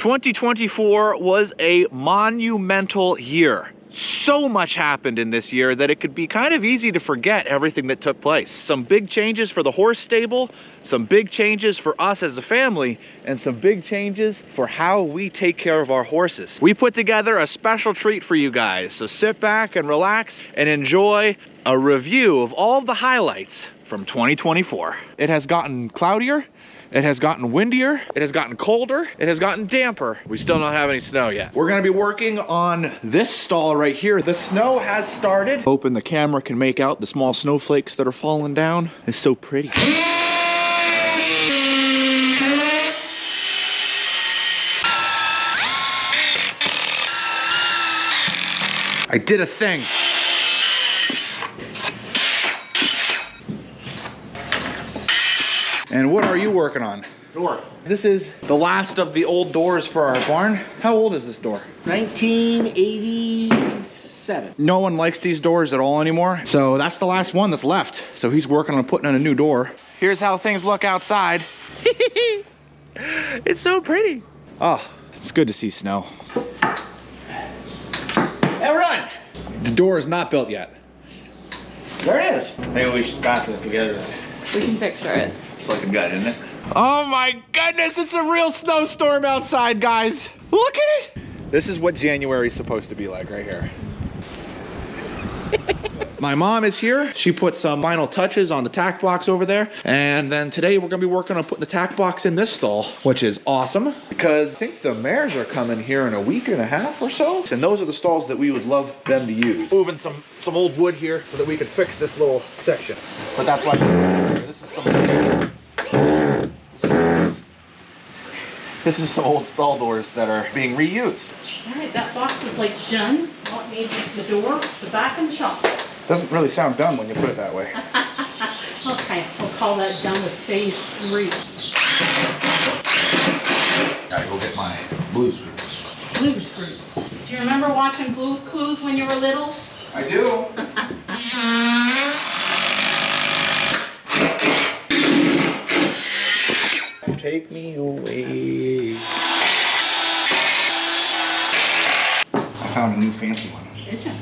2024 was a monumental year. So much happened in this year that it could be kind of easy to forget everything that took place. Some big changes for the horse stable, some big changes for us as a family, and some big changes for how we take care of our horses. We put together a special treat for you guys, so sit back and relax and enjoy a review of all of the highlights from 2024. It has gotten cloudier. It has gotten windier, it has gotten colder, it has gotten damper. We still don't have any snow yet. We're gonna be working on this stall right here. The snow has started. Hoping the camera can make out the small snowflakes that are falling down. It's so pretty. I did a thing. And what are you working on? Door. This is the last of the old doors for our barn. How old is this door? 1987. No one likes these doors at all anymore. So that's the last one that's left. So he's working on putting in a new door. Here's how things look outside. It's so pretty. Oh, it's good to see snow. Hey, run! The door is not built yet. There it is. Maybe we should fasten it together. We can picture it. It's like a gut, isn't it? Oh my goodness, it's a real snowstorm outside, guys. Look at it. This is what January is supposed to be like right here. My mom is here. She put some final touches on the tack box over there. And then today we're gonna be working on putting the tack box in this stall, which is awesome because I think the mares are coming here in a week and a half or so. And those are the stalls that we would love them to use. Moving some old wood here so that we can fix this little section. But that's why this is some This is some old stall doors that are being reused. All right, that box is like done. All it needs is the door, the back, and the top. Doesn't really sound done when you put it that way. Okay, we'll call that done with phase 3. Gotta go get my blue screws. Blue screws. Do you remember watching Blue's Clues when you were little? I do. Take me away. I found a new fancy one. Did you?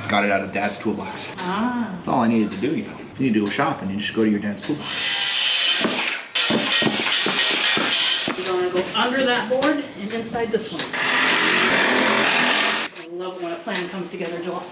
Got it out of Dad's toolbox. Ah. That's all I needed to do, you know. You need to go shopping, you just go to your dad's toolbox. You're going to go under that board and inside this one. I love when a plan comes together, Joel.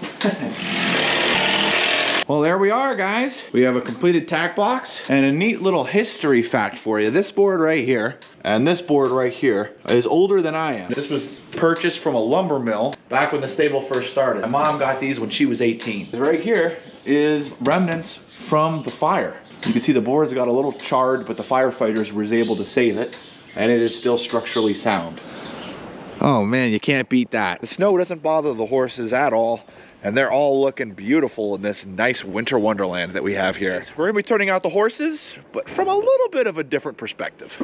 Well, there we are, guys. We have a completed tack box and a neat little history fact for you. This board right here and this board right here is older than I am. This was purchased from a lumber mill back when the stable first started. My mom got these when she was 18. Right here is remnants from the fire. You can see the board's got a little charred, but the firefighters was able to save it, and it is still structurally sound. Oh man, you can't beat that. The snow doesn't bother the horses at all. And they're all looking beautiful in this nice winter wonderland that we have here. So we're gonna be turning out the horses, but from a little bit of a different perspective.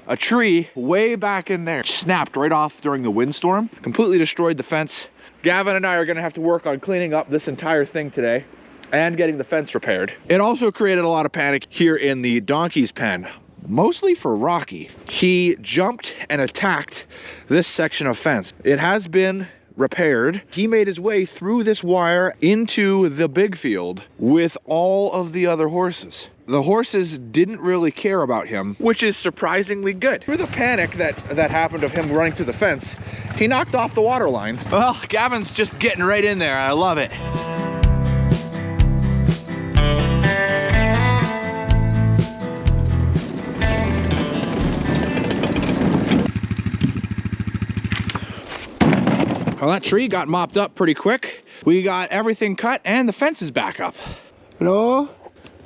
A tree way back in there snapped right off during the windstorm, completely destroyed the fence. Gavin and I are gonna have to work on cleaning up this entire thing today and getting the fence repaired. It also created a lot of panic here in the donkey's pen. Mostly for Rocky. He jumped and attacked this section of fence. It has been repaired. He made his way through this wire into the big field with all of the other horses. The horses didn't really care about him, which is surprisingly good. Through the panic that happened of him running through the fence, he knocked off the water line. Well, Gavin's just getting right in there. I love it. Well, that tree got mopped up pretty quick. We got everything cut and the fence is back up. Hello?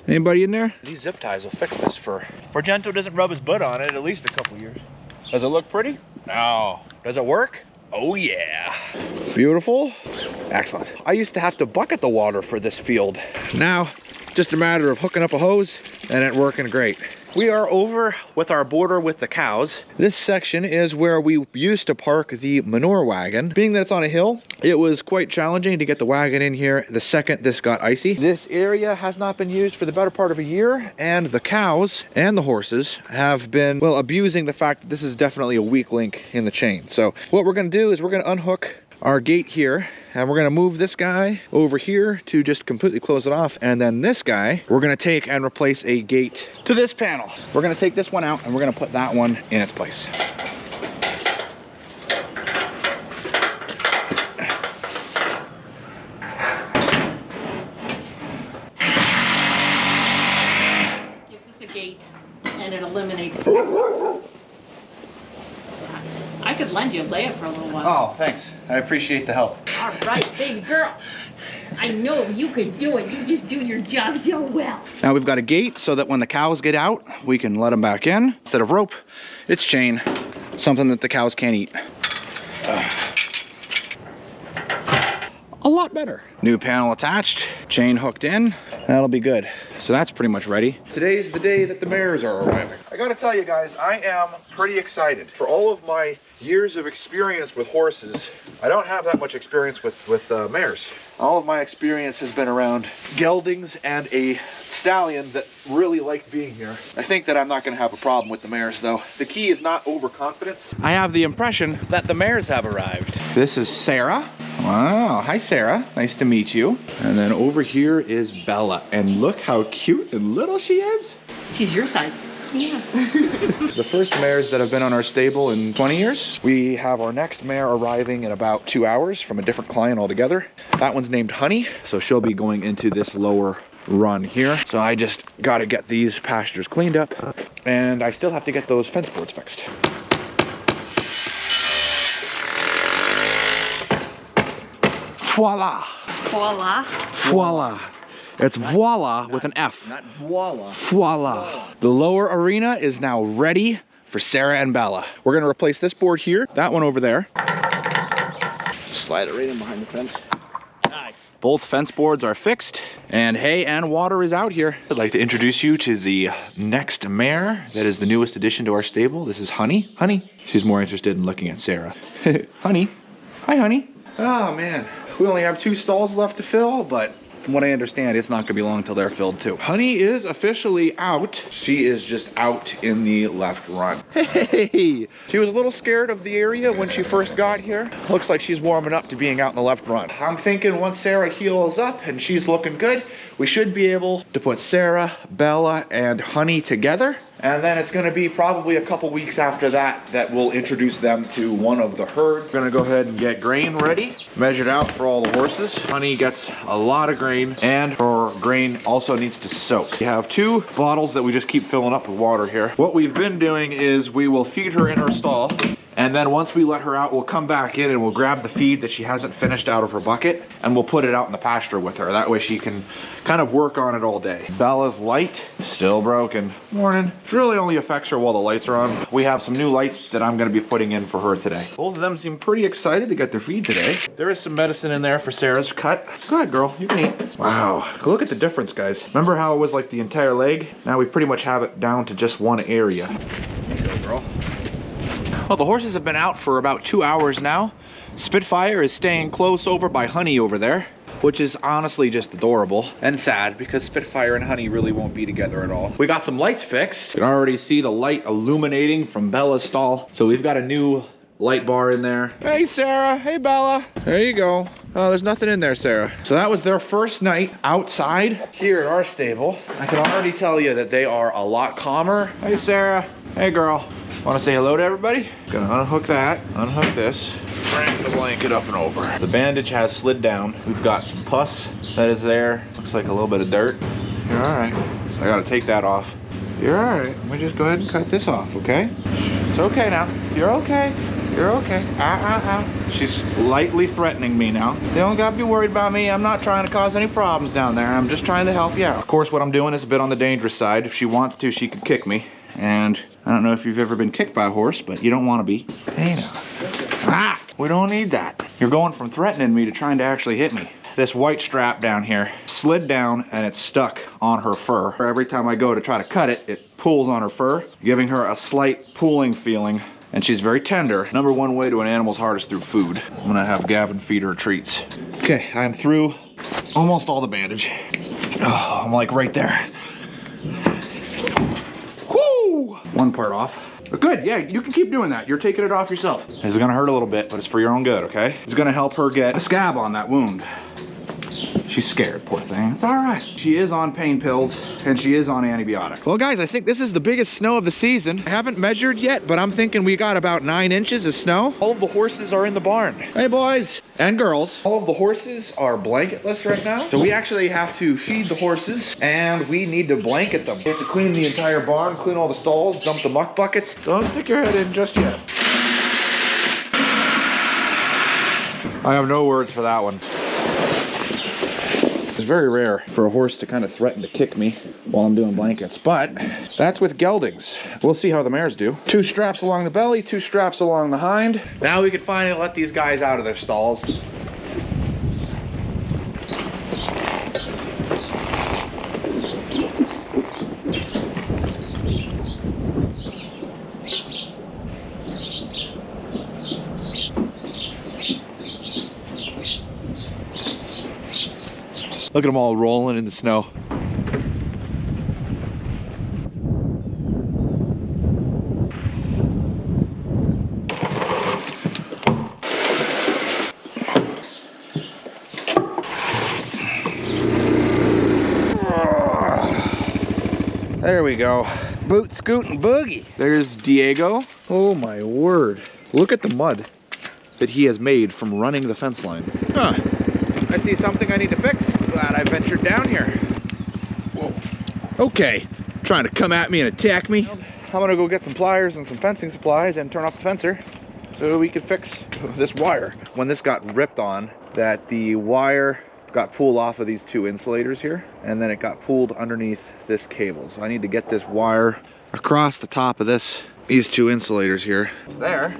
Anybody in there? These zip ties will fix this for Gento doesn't rub his butt on it at least a couple years. Does it look pretty? No. Does it work? Oh yeah. Beautiful. Excellent. I used to have to bucket the water for this field. Now, just a matter of hooking up a hose and it working great. We are over with our border with the cows. This section is where we used to park the manure wagon. Being that it's on a hill, it was quite challenging to get the wagon in here the second this got icy. This area has not been used for the better part of a year, and the cows and the horses have been, well, abusing the fact that this is definitely a weak link in the chain. So what we're gonna do is we're gonna unhook our gate here, and we're gonna move this guy over here to just completely close it off, and then this guy we're gonna take and replace a gate to this panel. We're gonna take this one out and we're gonna put that one in its place. Gives us a gate and it eliminates. I could lend you a layer for a little while. Oh, thanks. I appreciate the help. All right, baby girl. I know you could do it. You just do your job so well. Now we've got a gate so that when the cows get out, we can let them back in. Instead of rope, it's chain. Something that the cows can't eat. A lot better. New panel attached, chain hooked in. That'll be good. So that's pretty much ready. Today's the day that the mares are arriving. I gotta tell you guys, I am pretty excited. For all of my years of experience with horses, I don't have that much experience with mares. All of my experience has been around geldings and a stallion that really liked being here. I think that I'm not gonna have a problem with the mares though. The key is not overconfidence. I have the impression that the mares have arrived. This is Sarah. Wow, hi Sarah, nice to meet you. And then over here is Bella, and look how cute and little she is. She's your size. Yeah. The first mares that have been on our stable in 20 years. We have our next mare arriving in about 2 hours from a different client altogether. That one's named Honey, so she'll be going into this lower run here. So I just gotta get these pastures cleaned up, and I still have to get those fence boards fixed. Voila! Voila. Voila. It's voila with an F. Not voila. Voila. The lower arena is now ready for Sarah and Bella. We're gonna replace this board here, that one over there. Slide it right in behind the fence. Nice. Both fence boards are fixed, and hay and water is out here. I'd like to introduce you to the next mare that is the newest addition to our stable. This is Honey. Honey. She's more interested in looking at Sarah. Honey. Hi, Honey. Oh, man. We only have 2 stalls left to fill, but from what I understand, it's not gonna be long till they're filled too. Honey is officially out. She is just out in the left run. Hey! She was a little scared of the area when she first got here. Looks like she's warming up to being out in the left run. I'm thinking once Sarah heals up and she's looking good, we should be able to put Sarah, Bella, and Honey together. And then it's gonna be probably a couple weeks after that that we'll introduce them to one of the herds. We're gonna go ahead and get grain ready, measured out for all the horses. Honey gets a lot of grain, and her grain also needs to soak. We have 2 bottles that we just keep filling up with water here. What we've been doing is we will feed her in her stall, and then once we let her out, we'll come back in and we'll grab the feed that she hasn't finished out of her bucket, and we'll put it out in the pasture with her. That way she can kind of work on it all day. Bella's light, still broken. Morning. It really only affects her while the lights are on. We have some new lights that I'm gonna be putting in for her today. Both of them seem pretty excited to get their feed today. There is some medicine in there for Sarah's cut. Go ahead, girl, you can eat. Wow, look at the difference, guys. Remember how it was like the entire leg? Now we pretty much have it down to just one area. There you go, girl. Well, the horses have been out for about 2 hours now. Spitfire is staying close over by Honey over there, which is honestly just adorable and sad because Spitfire and Honey really won't be together at all. We got some lights fixed. You can already see the light illuminating from Bella's stall. So we've got a new light bar in there. Hey, Sarah. Hey, Bella. There you go. Oh, there's nothing in there, Sarah. So that was their first night outside here at our stable. I can already tell you that they are a lot calmer. Hey, Sarah. Hey, girl. Want to say hello to everybody? Gonna unhook that, unhook this, bring the blanket up and over. The bandage has slid down. We've got some pus that is there. Looks like a little bit of dirt. You're all right. So I gotta take that off. You're all right. Let me just go ahead and cut this off, okay? It's okay now. You're okay. You're okay. She's lightly threatening me now. You don't gotta be worried about me. I'm not trying to cause any problems down there. I'm just trying to help you out. Of course, what I'm doing is a bit on the dangerous side. If she wants to, she could kick me. And I don't know if you've ever been kicked by a horse, but you don't want to be. Hey now. We don't need that. You're going from threatening me to trying to actually hit me. This white strap down here slid down and it's stuck on her fur. Every time I go to try to cut it, it pulls on her fur, giving her a slight pulling feeling. And she's very tender. Number one way to an animal's heart is through food. I'm gonna have Gavin feed her treats. Okay, I'm through almost all the bandage. Oh, I'm like right there. Whoo! One part off. But good, yeah, you can keep doing that. You're taking it off yourself. This is gonna hurt a little bit, but it's for your own good, okay? It's gonna help her get a scab on that wound. She's scared, poor thing. It's all right. She is on pain pills and she is on antibiotics. Well, guys, I think this is the biggest snow of the season. I haven't measured yet, but I'm thinking we got about 9 inches of snow. All of the horses are in the barn. Hey, boys and girls. All of the horses are blanketless right now. So we actually have to feed the horses and we need to blanket them. We have to clean the entire barn, clean all the stalls, dump the muck buckets. Don't stick your head in just yet. I have no words for that one. It's very rare for a horse to kind of threaten to kick me while I'm doing blankets, but that's with geldings. We'll see how the mares do. 2 straps along the belly, 2 straps along the hind. Now we can finally let these guys out of their stalls. Look at them all rolling in the snow. There we go. Boot, scoot, and boogie. There's Diego. Oh my word. Look at the mud that he has made from running the fence line. Huh. I see something I need to fix. Glad I ventured down here. Whoa. Okay, trying to come at me and attack me. I'm gonna go get some pliers and some fencing supplies and turn off the fencer so we can fix this wire. When this got ripped on, that the wire got pulled off of these 2 insulators here, and then it got pulled underneath this cable. So I need to get this wire across the top of these 2 insulators here. There.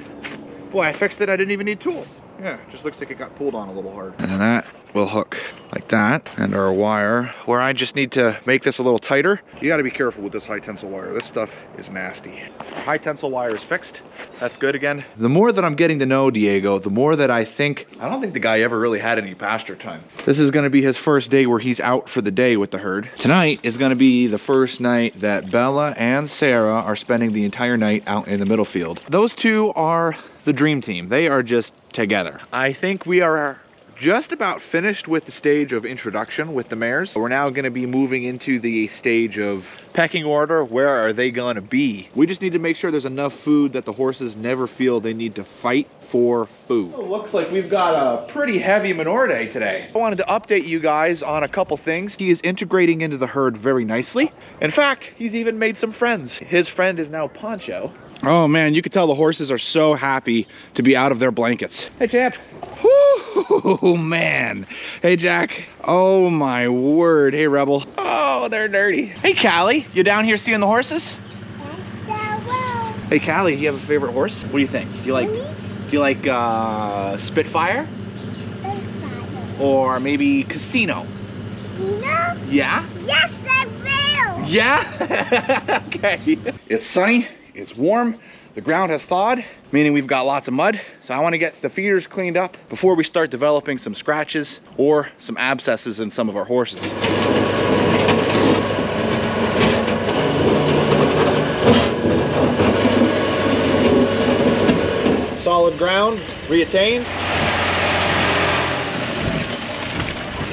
Boy, I fixed it. I didn't even need tools. Yeah, just looks like it got pulled on a little hard. And that will hook like that, and our wire, where I just need to make this a little tighter. You gotta be careful with this high tensile wire. This stuff is nasty. High tensile wire is fixed. That's good again. The more that I'm getting to know Diego, the more that I don't think the guy ever really had any pasture time. This is gonna be his first day where he's out for the day with the herd. Tonight is gonna be the first night that Bella and Sarah are spending the entire night out in the middle field. Those 2 are the dream team. They are just together. I think we are just about finished with the stage of introduction with the mares. We're now going to be moving into the stage of pecking order. Where are they going to be? We just need to make sure there's enough food that the horses never feel they need to fight for food. It looks like we've got a pretty heavy Manure day today. I wanted to update you guys on a couple things. He is integrating into the herd very nicely. In fact, he's even made some friends. His friend is now Poncho. Oh man, you can tell the horses are so happy to be out of their blankets. Hey, champ. Oh man. Hey, Jack. Oh my word. Hey, Rebel. Oh, they're dirty. Hey, Callie. You down here seeing the horses? Hey, Callie, you have a favorite horse? What do you think? Do you like Spitfire? Or maybe Casino? Casino? Yeah? Yes, I will. Yeah? Okay. It's sunny. It's warm, the ground has thawed, meaning we've got lots of mud. So I want to get the feeders cleaned up before we start developing some scratches or some abscesses in some of our horses. Solid ground, reattained.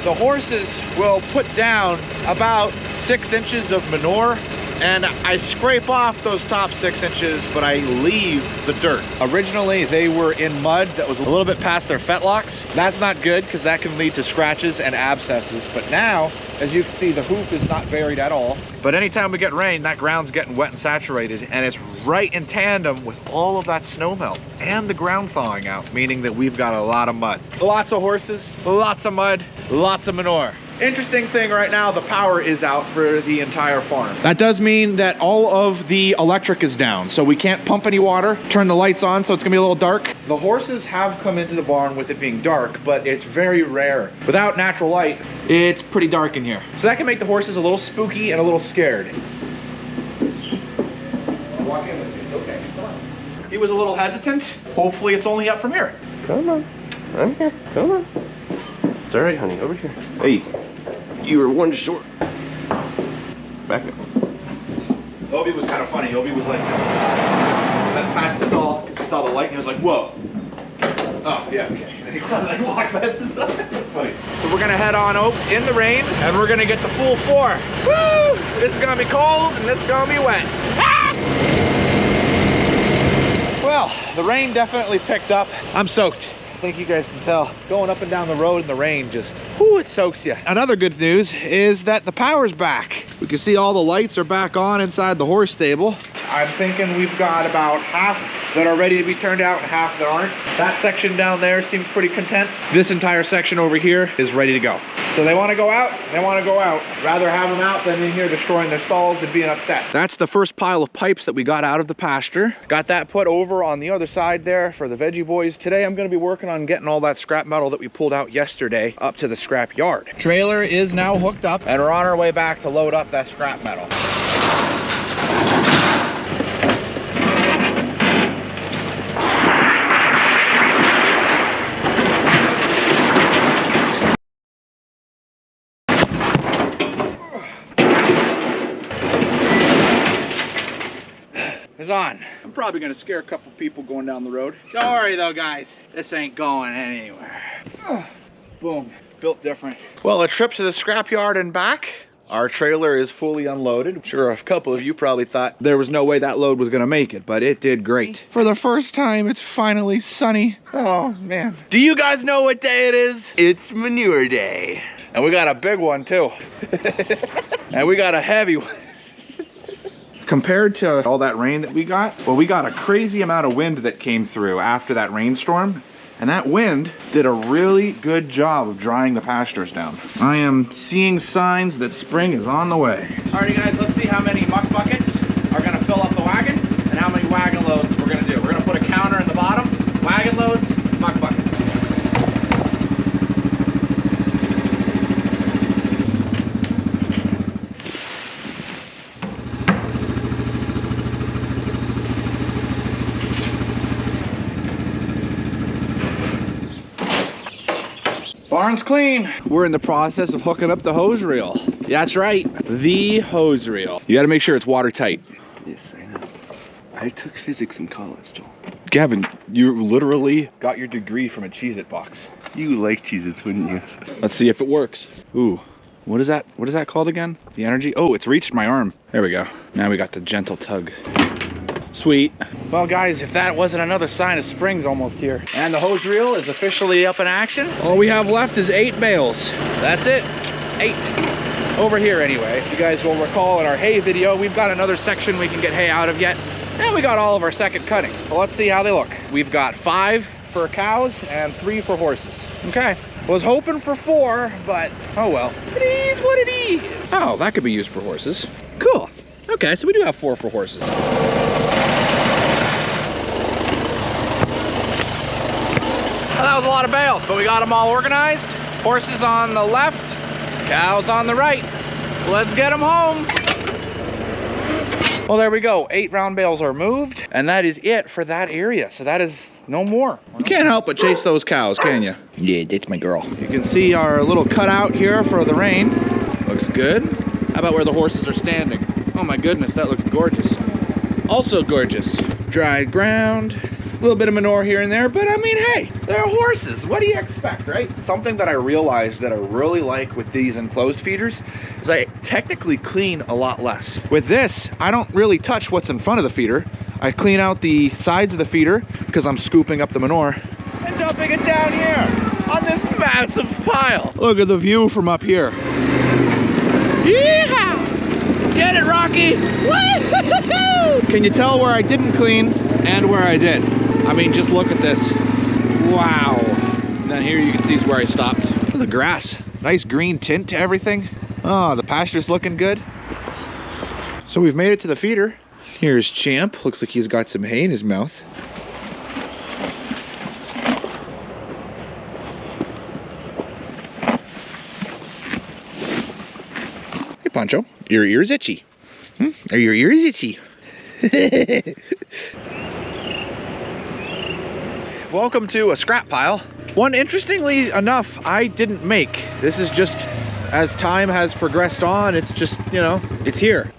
The horses will put down about 6 inches of manure, and I scrape off those top 6 inches, but I leave the dirt. Originally, they were in mud that was a little bit past their fetlocks. That's not good because that can lead to scratches and abscesses. But now, as you can see, the hoof is not buried at all. But anytime we get rain, that ground's getting wet and saturated, and it's right in tandem with all of that snow melt and the ground thawing out, meaning that we've got a lot of mud. Lots of horses, lots of mud, lots of manure. Interesting thing right now, the power is out for the entire farm. That does mean that all of the electric is down, so we can't pump any water, turn the lights on, so it's gonna be a little dark. The horses have come into the barn with it being dark, but it's very rare. Without natural light, it's pretty dark in here. So that can make the horses a little spooky and a little scared. in with me. It's okay. Come on. He was a little hesitant. Hopefully it's only up from here. Come on. I'm here. Come on. It's all right, honey. Over here. Hey, you were one short. Back up. Obi was kind of funny. Obi was like, went past the stall because he saw the light and he was like, whoa. Oh, yeah, okay. And he like walked past the stall. That's funny. So we're gonna head on out in the rain and we're gonna get the full 4. Woo! This is gonna be cold and this is gonna be wet. Ah! Well, the rain definitely picked up. I'm soaked. I think you guys can tell. Going up and down the road in the rain just, whoo, it soaks you. Another good news is that the power's back. We can see all the lights are back on inside the horse stable. I'm thinking we've got about half that are ready to be turned out and half that aren't. That section down there seems pretty content. This entire section over here is ready to go. So they want to go out, they want to go out. Rather have them out than in here destroying their stalls and being upset. That's the first pile of pipes that we got out of the pasture. Got that put over on the other side there for the veggie boys. Today I'm going to be working on getting all that scrap metal that we pulled out yesterday up to the scrap yard. Trailer is now hooked up and we're on our way back to load up that scrap metal. Is on. I'm probably gonna scare a couple people going down the road. Don't worry though, guys. This ain't going anywhere. Boom. Built different. Well, a trip to the scrapyard and back. Our trailer is fully unloaded. I'm sure a couple of you probably thought there was no way that load was gonna make it, but it did great. For the first time, it's finally sunny. Oh, man. Do you guys know what day it is? It's Manure Day. And we got a big one, too. And we got a heavy one. Compared to all that rain that we got, well, we got a crazy amount of wind that came through after that rainstorm. And that wind did a really good job of drying the pastures down. I am seeing signs that spring is on the way. Alrighty guys, let's see how many muck buckets are gonna fill up the wagon and how many wagon loads we're gonna do. We're gonna put a counter in the bottom, wagon loads, muck buckets. Barn's clean. We're in the process of hooking up the hose reel. That's right, the hose reel. You gotta make sure it's watertight. Yes, I know. I took physics in college, Joel. Gavin, you literally got your degree from a Cheez-It box. You like Cheez-Its, wouldn't you? Let's see if it works. Ooh, what is that? What is that called again? The energy? Oh, it's reached my arm. There we go. Now we got the gentle tug. Sweet. Well guys, if that wasn't another sign of spring's almost here. And the hose reel is officially up in action. All we have left is 8 bales. That's it, 8. Over here anyway. If you guys will recall in our hay video, we've got another section we can get hay out of yet. And we got all of our second cutting. Well, let's see how they look. We've got 5 for cows and 3 for horses. Okay, was hoping for 4, but oh well. It is what it is. Oh, that could be used for horses. Cool. Okay, so we do have 4 for horses. Well, that was a lot of bales, but we got them all organized. Horses on the left, cows on the right. Let's get them home. Well, there we go. 8 round bales are moved, and that is it for that area. So that is no more. You can't help but chase those cows, can you? Yeah, that's my girl. You can see our little cutout here for the rain. Looks good. How about where the horses are standing? Oh my goodness, that looks gorgeous. Also gorgeous. Dry ground, a little bit of manure here and there, but I mean, hey, they're horses. What do you expect, right? Something that I realized that I really like with these enclosed feeders is I technically clean a lot less. With this, I don't really touch what's in front of the feeder. I clean out the sides of the feeder because I'm scooping up the manure and dumping it down here on this massive pile. Look at the view from up here. Yeehaw! Get it, Rocky! Woo-hoo-hoo-hoo! Can you tell where I didn't clean and where I did? I mean, just look at this. Wow. And then here you can see is where I stopped. Look at the grass. Nice green tint to everything. Oh, the pasture's looking good. So we've made it to the feeder. Here's Champ. Looks like he's got some hay in his mouth. Hey, Pancho. Your ear's itchy. Are your ears itchy? Welcome to a scrap pile. One, interestingly enough, I didn't make. This is just, as time has progressed on, it's just, you know, it's here.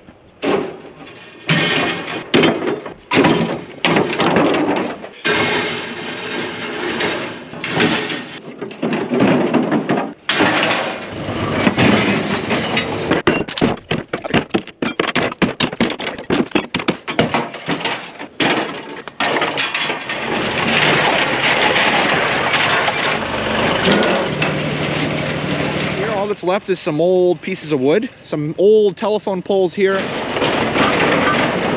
All that's left is some old pieces of wood, some old telephone poles here.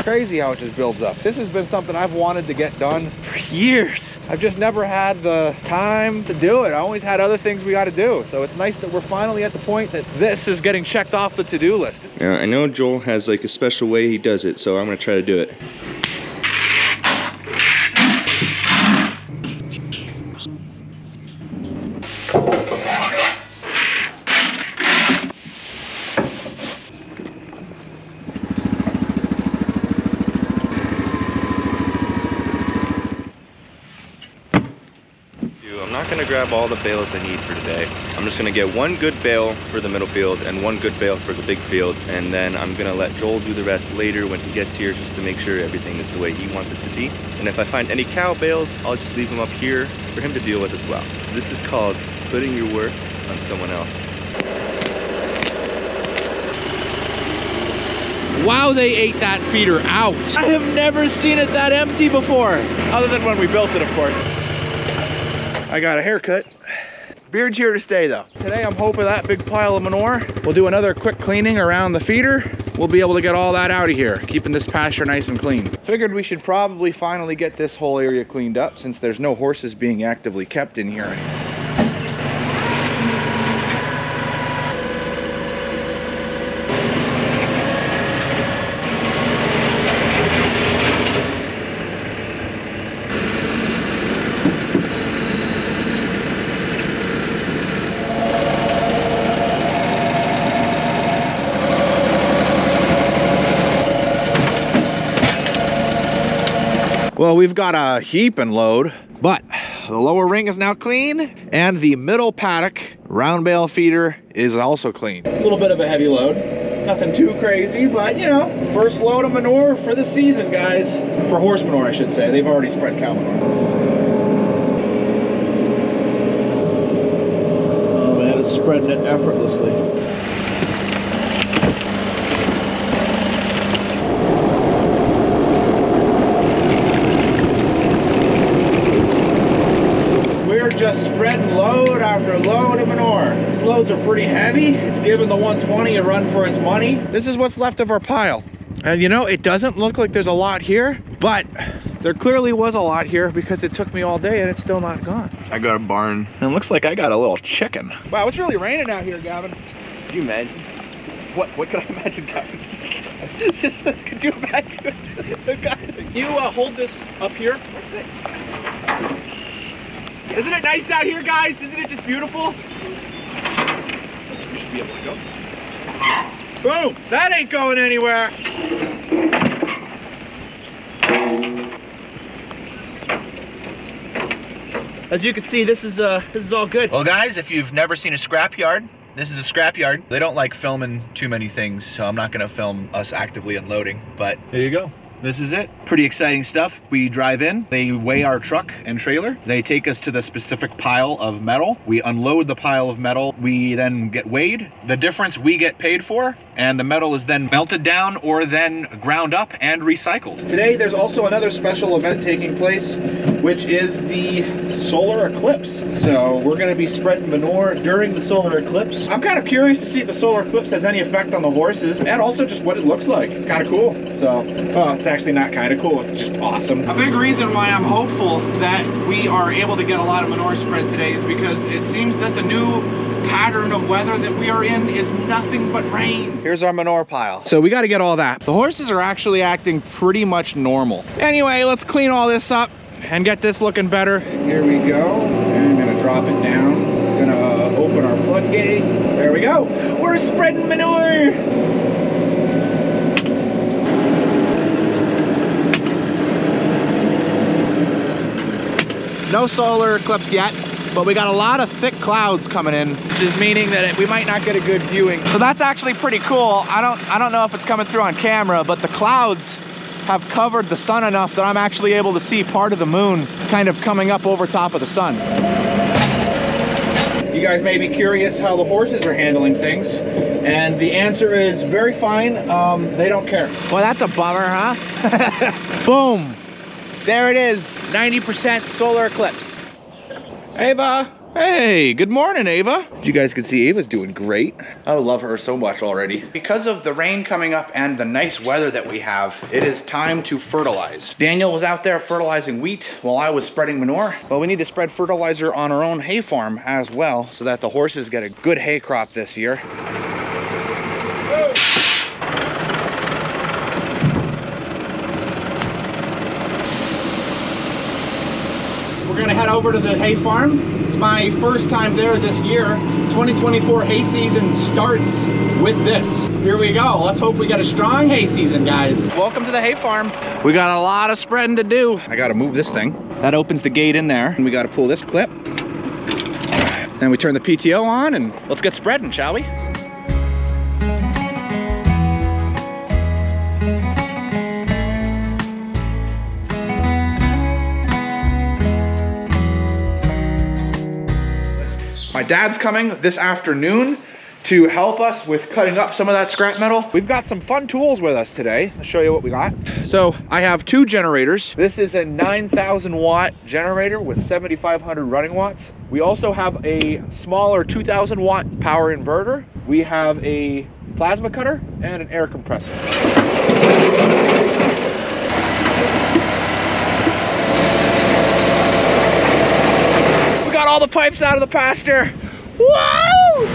Crazy how it just builds up. This has been something I've wanted to get done for years. I've just never had the time to do it. I always had other things we got to do. So it's nice that we're finally at the point that this is getting checked off the to-do list. Now, I know Joel has like a special way he does it, so I'm gonna try to do it. I'm not gonna grab all the bales I need for today. I'm just gonna get one good bale for the middle field and one good bale for the big field, and then I'm gonna let Joel do the rest later when he gets here, just to make sure everything is the way he wants it to be. And if I find any cow bales, I'll just leave them up here for him to deal with as well. This is called putting your work on someone else. Wow, they ate that feeder out. I have never seen it that empty before. Other than when we built it, of course. I got a haircut. Beard's here to stay though. Today I'm hoping that big pile of manure, we'll do another quick cleaning around the feeder. We'll be able to get all that out of here, keeping this pasture nice and clean. Figured we should probably finally get this whole area cleaned up since there's no horses being actively kept in here anymore. Well, we've got a heap and load, but the lower ring is now clean and the middle paddock round bale feeder is also clean. It's a little bit of a heavy load, nothing too crazy, but you know, first load of manure for the season, guys. For horse manure, I should say. They've already spread cow manure. Oh man, it's spreading it effortlessly. Just spreading load after load of manure. These loads are pretty heavy. It's giving the 120 a run for its money. This is what's left of our pile. And you know, it doesn't look like there's a lot here, but there clearly was a lot here because it took me all day and it's still not gone. I got a barn and it looks like I got a little chicken. Wow, it's really raining out here, Gavin. Could you imagine? What could I imagine, Gavin? Just says, could you imagine? You hold this up here. Isn't it nice out here, guys? Isn't it just beautiful? You should be able to go. Boom! That ain't going anywhere. As you can see, this is all good. Well, guys, if you've never seen a scrapyard, this is a scrapyard. They don't like filming too many things, so I'm not gonna film us actively unloading, but there you go. This is it. Pretty exciting stuff. We drive in, they weigh our truck and trailer. They take us to the specific pile of metal. We unload the pile of metal. We then get weighed. The difference we get paid for, and the metal is then melted down or then ground up and recycled. Today, there's also another special event taking place, which is the solar eclipse. So we're gonna be spreading manure during the solar eclipse. I'm kind of curious to see if the solar eclipse has any effect on the horses and also just what it looks like. It's kind of cool. So, it's actually not kind of cool, it's just awesome. A big reason why I'm hopeful that we are able to get a lot of manure spread today is because it seems that the new pattern of weather that we are in is nothing but rain. Here's our manure pile. So we got to get all that. The horses are actually acting pretty much normal. Anyway, let's clean all this up and get this looking better. Here we go. And I'm gonna drop it down. I'm gonna open our floodgate. There we go. We're spreading manure. No solar eclipse yet, but we got a lot of thick clouds coming in, which is meaning that we might not get a good viewing. So that's actually pretty cool. I don't know if it's coming through on camera, but the clouds have covered the sun enough that I'm actually able to see part of the moon kind of coming up over top of the sun. You guys may be curious how the horses are handling things, and the answer is very fine. They don't care. Well, that's a bummer, huh? Boom. There it is, 90% solar eclipse. Ava. Hey, good morning, Ava. As you guys can see, Ava's doing great. I love her so much already. Because of the rain coming up and the nice weather that we have, it is time to fertilize. Daniel was out there fertilizing wheat while I was spreading manure. Well, we need to spread fertilizer on our own hay farm as well so that the horses get a good hay crop this year. We're gonna head over to the hay farm. It's my first time there this year. 2024 hay season starts with this. Here we go. Let's hope we get a strong hay season, guys. Welcome to the hay farm. We got a lot of spreading to do. I gotta move this thing. That opens the gate in there. And we gotta pull this clip. Then we turn the PTO on and let's get spreading, shall we? My dad's coming this afternoon to help us with cutting up some of that scrap metal. We've got some fun tools with us today. I'll show you what we got. So I have two generators. This is a 9,000 watt generator with 7,500 running watts. We also have a smaller 2,000 watt power inverter. We have a plasma cutter and an air compressor. All the pipes out of the pasture. Woo!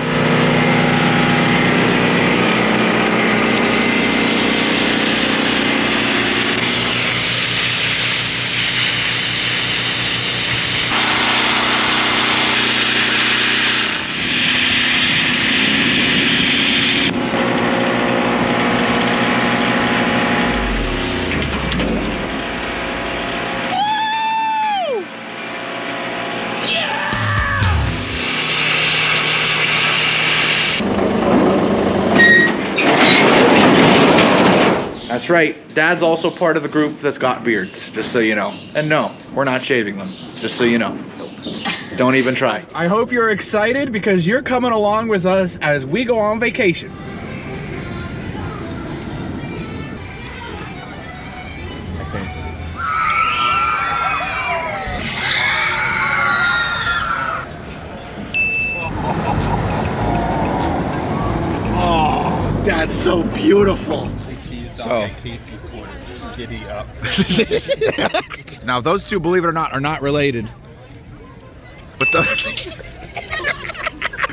That's right, Dad's also part of the group that's got beards, just so you know. And no, we're not shaving them, just so you know. Don't even try. I hope you're excited because you're coming along with us as we go on vacation. Oh, that's so beautiful. So, giddy up. Now those two, believe it or not, are not related.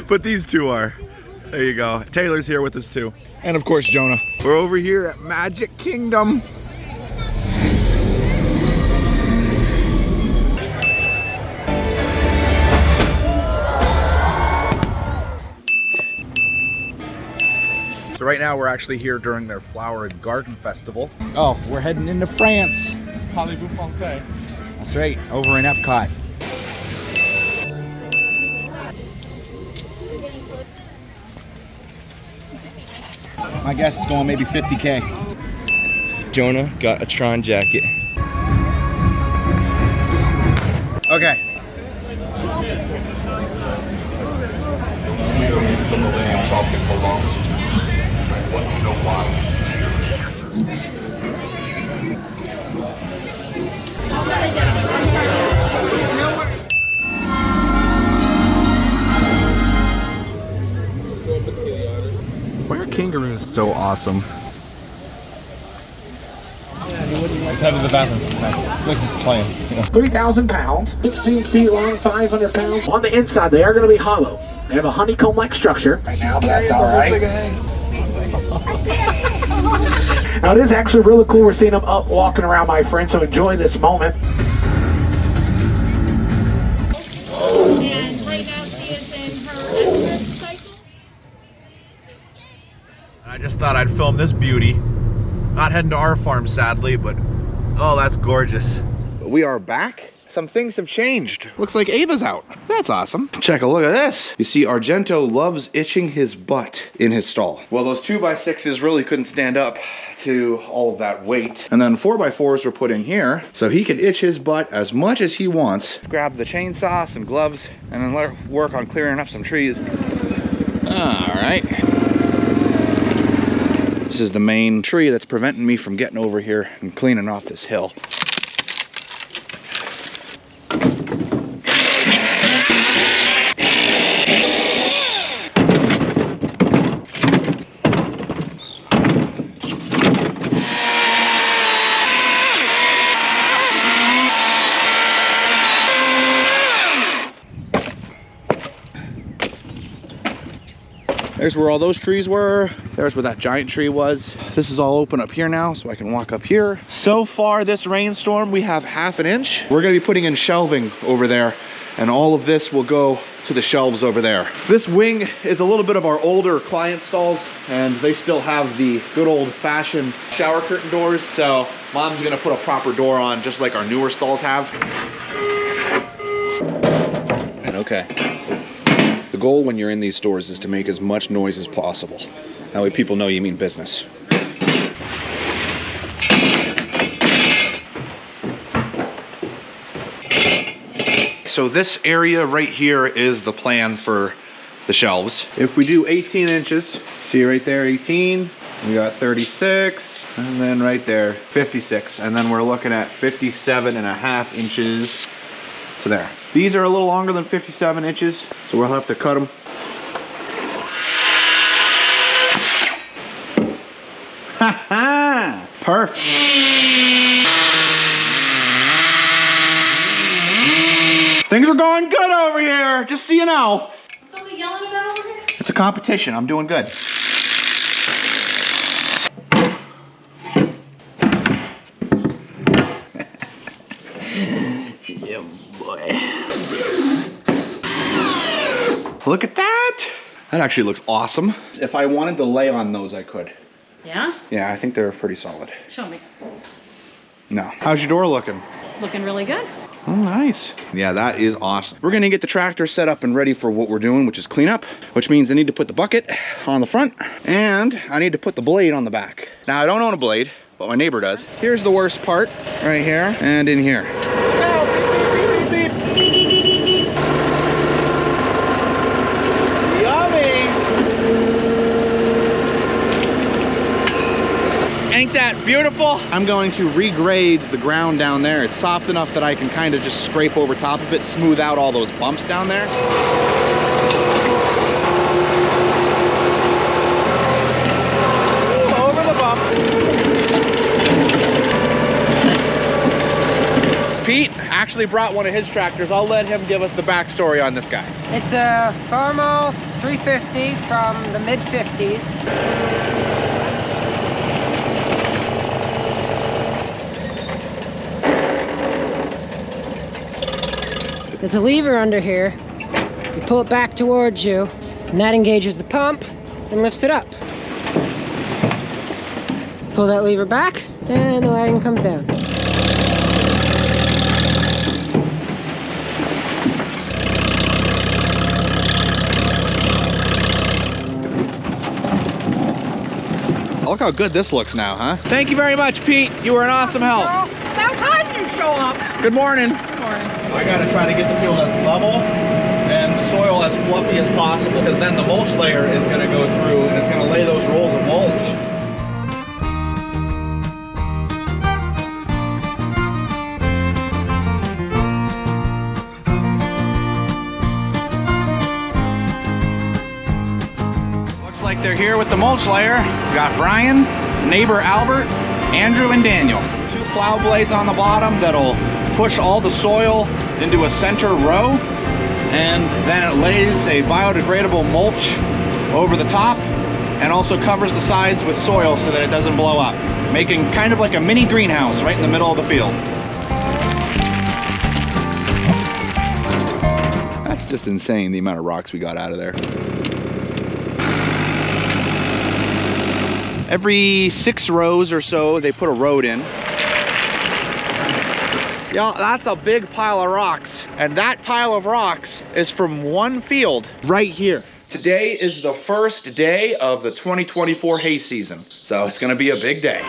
But these two are. There you go. Taylor's here with us too. And of course, Jonah. We're over here at Magic Kingdom. So right now we're actually here during their flower and garden festival. Oh, we're heading into France. Hollywood Francais. That's right, over in Epcot. My guess is going maybe 50K. Jonah got a Tron jacket. Okay. Why are kangaroos so awesome? Let's head to the bathroom. Look, playing. 3,000 pounds, 16 feet long, 500 pounds. On the inside, they are going to be hollow. They have a honeycomb-like structure. Right now, that's all right. Now, it is actually really cool. We're seeing them up walking around, my friend, so enjoy this moment. And right now she is in her eclipse cycle. I just thought I'd film this beauty. Not heading to our farm, sadly, but oh, that's gorgeous. We are back some things have changed. Looks like Ava's out. That's awesome. Check a look at this. You see, Argento loves itching his butt in his stall. Well, those 2x6s really couldn't stand up to all of that weight. And then 4x4s were put in here, so he can itch his butt as much as he wants. Grab the chainsaw, some gloves, and then let work on clearing up some trees. All right. This is the main tree that's preventing me from getting over here and cleaning off this hill. There's where all those trees were. There's where that giant tree was. This is all open up here now, so I can walk up here. So far this rainstorm, we have ½ an inch. We're gonna be putting in shelving over there, and all of this will go to the shelves over there. This wing is a little bit of our older client stalls, and they still have the good old-fashioned shower curtain doors. So Mom's gonna put a proper door on, just like our newer stalls have. And okay. The goal when you're in these stores is to make as much noise as possible. That way people know you mean business. So this area right here is the plan for the shelves. If we do 18 inches, see right there, 18, we got 36, and then right there, 56. And then we're looking at 57.5 inches to there. These are a little longer than 57 inches, so we'll have to cut them. Ha ha! Perfect. Things are going good over here, just so you know. What's somebody yelling about over here? It's a competition, I'm doing good. Yeah, boy. Look at that! That actually looks awesome. If I wanted to lay on those, I could. Yeah? Yeah, I think they're pretty solid. Show me. No. How's your door looking? Looking really good. Oh, nice. Yeah, that is awesome. We're gonna get the tractor set up and ready for what we're doing, which is cleanup, which means I need to put the bucket on the front and I need to put the blade on the back. Now, I don't own a blade, but my neighbor does. Here's the worst part, right here and in here. Ain't that beautiful? I'm going to regrade the ground down there. It's soft enough that I can kind of just scrape over top of it, smooth out all those bumps down there. Ooh, over the bump. Pete actually brought one of his tractors. I'll let him give us the backstory on this guy. It's a Fermo 350 from the mid-50s. There's a lever under here. You pull it back towards you, and that engages the pump and lifts it up. Pull that lever back, and the wagon comes down. Look how good this looks now, huh? Thank you very much, Pete. You were an awesome help. It's about time you show up. Good morning. Good morning. I gotta try to get the field as level and the soil as fluffy as possible, because then the mulch layer is gonna go through and it's gonna lay those rolls of mulch. Looks like they're here with the mulch layer. We got Brian, neighbor Albert, Andrew, and Daniel. 2 plow blades on the bottom that'll push all the soil into a center row, and then it lays a biodegradable mulch over the top and also covers the sides with soil so that it doesn't blow up, making kind of like a mini greenhouse right in the middle of the field. That's just insane, the amount of rocks we got out of there. Every 6 rows or so, they put a road in. Y'all, that's a big pile of rocks. And that pile of rocks is from one field right here. Today is the first day of the 2024 hay season. So it's gonna be a big day. Oh,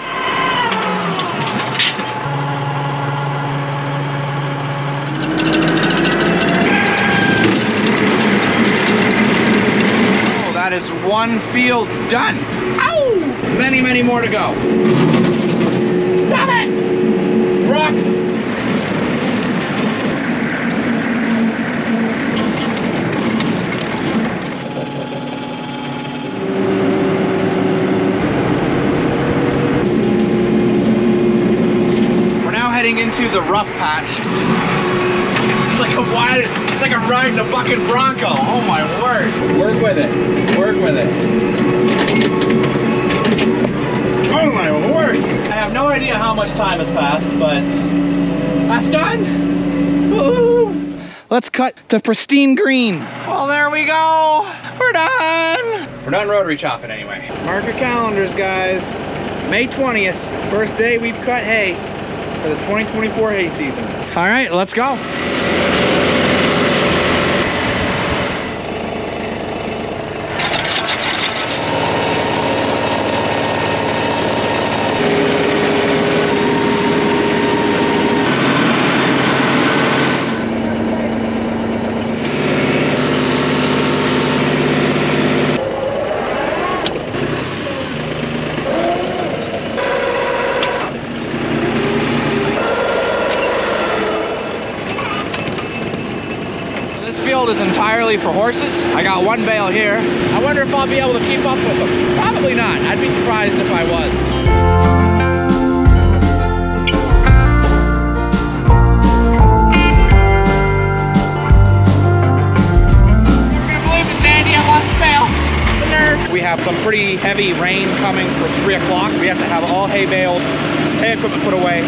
that is one field done. Ow! Many, many more to go. Stop it! Rocks! Into the rough patch. It's like a riding a bucking bronco. Oh my word. Work with it. Work with it. Oh my word. I have no idea how much time has passed, but that's done. Woo. Let's cut to pristine green. Well, there we go. We're done. We're done rotary chopping anyway. Mark your calendars, guys. May 20th, first day we've cut hay for the 2024 hay season. All right, let's go. Is entirely for horses. I got one bale here. I wonder if I'll be able to keep up with them. Probably not. I'd be surprised if I was. We have some pretty heavy rain coming for 3 o'clock. We have to have all hay baled, hay equipment put away,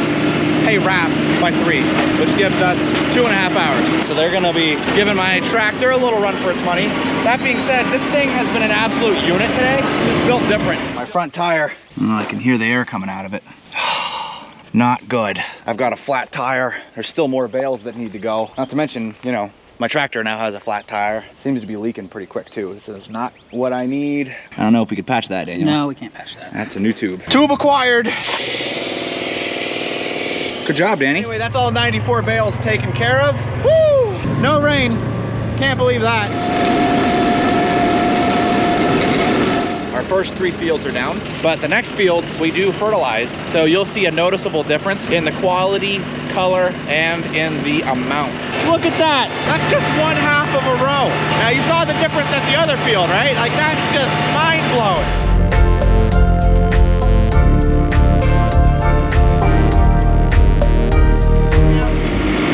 hay wrapped by 3, which gives us 2.5 hours. So they're gonna be giving my tractor a little run for its money. That being said, this thing has been an absolute unit today. It's built different. My front tire, I can hear the air coming out of it. Not good. I've got a flat tire. There's still more bales that need to go. Not to mention, you know, my tractor now has a flat tire. Seems to be leaking pretty quick too. This is not what I need. I don't know if we could patch that, Daniel. No, we can't patch that. That's a new tube. Tube acquired. Good job, Danny. Anyway, that's all 94 bales taken care of. Woo! No rain. Can't believe that. Our first 3 fields are down, but the next fields we do fertilize. So you'll see a noticeable difference in the quality, color, and in the amount. Look at that. That's just 1/2 of a row. Now you saw the difference at the other field, right? Like that's just mind blowing.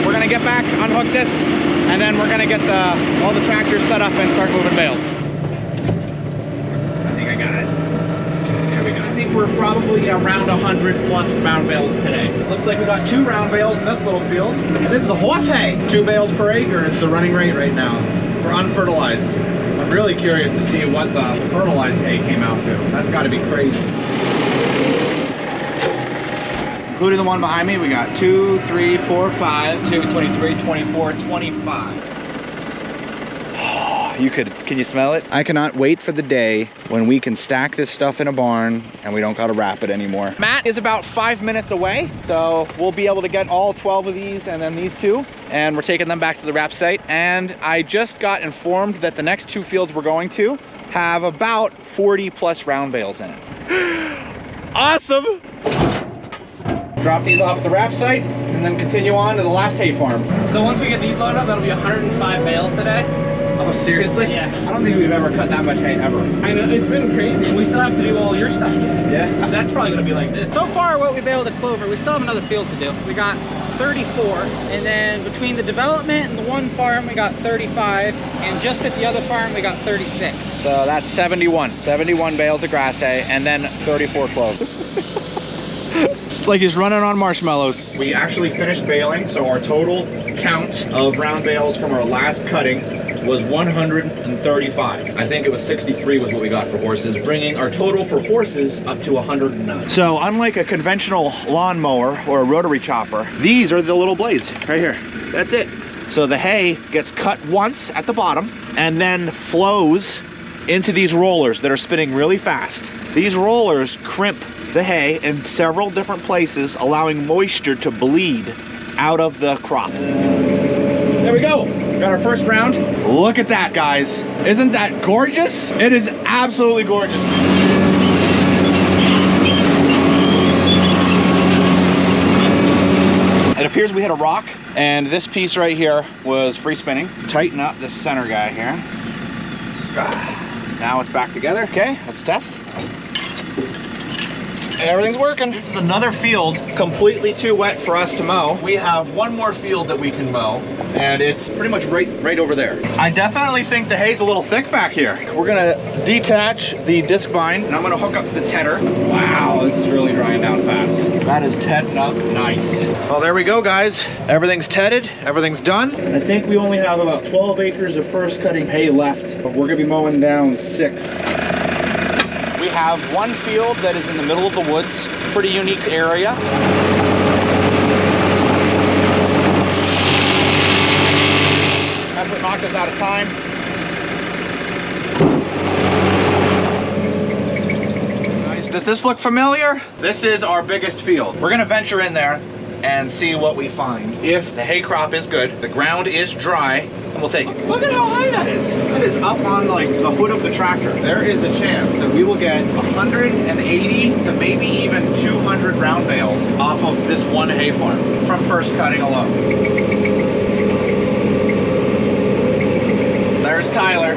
We're gonna get back, unhook this, and then we're gonna get all the tractors set up and start moving bales. I think I got it. There we go. I think we're probably around 100 plus round bales today. Looks like we got 2 round bales in this little field. And this is a horse hay. 2 bales per acre is the running rate right now for unfertilized. I'm really curious to see what the fertilized hay came out to. That's gotta be crazy. Including the one behind me, we got 2, 3, 4, 5, 2, 23, 24, 25. Can you smell it? I cannot wait for the day when we can stack this stuff in a barn and we don't gotta wrap it anymore. Matt is about 5 minutes away, so we'll be able to get all 12 of these and then these 2, and we're taking them back to the wrap site. And I just got informed that the next 2 fields we're going to have about 40 plus round bales in it. Awesome! Drop these off at the wrap site and then continue on to the last hay farm. So once we get these loaded up, that'll be 105 bales today. Oh, seriously? Yeah. I don't think we've ever cut that much hay ever. I know, it's been crazy. We still have to do all your stuff yet. Yeah? That's probably gonna be like this. So far, what we've been able to clover, we still have another field to do. We got 34, and then between the development and the one farm, we got 35, and just at the other farm, we got 36. So that's 71. 71 bales of grass hay, and then 34 cloves. It's like he's running on marshmallows. We actually finished baling, so our total count of round bales from our last cutting was 135. I think it was 63 was what we got for horses, bringing our total for horses up to 109. So unlike a conventional lawnmower or a rotary chopper, these are the little blades right here. That's it. So the hay gets cut once at the bottom and then flows into these rollers that are spinning really fast. These rollers crimp the hay in several different places, allowing moisture to bleed out of the crop. There we go. Got our first round. Look at that, guys. Isn't that gorgeous? It is absolutely gorgeous. It appears we hit a rock, and this piece right here was free spinning. Tighten up this center guy here. Now it's back together. Okay, let's test. Everything's working. This is another field completely too wet for us to mow. We have one more field that we can mow, and it's pretty much right over there. I definitely think the hay's a little thick back here. We're gonna detach the disc vine, and I'm gonna hook up to the tedder. Wow, this is really drying down fast. That is tedding up nice. Well, there we go, guys. Everything's tedded, everything's done. I think we only have about 12 acres of first cutting hay left, but we're gonna be mowing down 6. We have one field that is in the middle of the woods, pretty unique area. That's what knocked us out of time. Nice. Does this look familiar? This is our biggest field. We're gonna venture in there and see what we find. If the hay crop is good, the ground is dry, and we'll take it. Look at how high that is. That is up on like the hood of the tractor. There is a chance that we will get 180 to maybe even 200 round bales off of this one hay farm from first cutting alone. There's Tyler.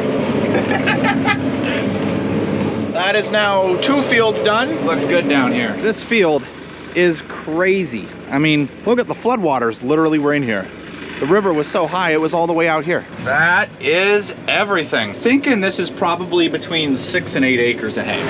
That is now 2 fields done. Looks good down here. This field is crazy. I mean, look at the floodwaters literally were in here. The river was so high, it was all the way out here. That is everything. Thinking this is probably between 6 and 8 acres of hay.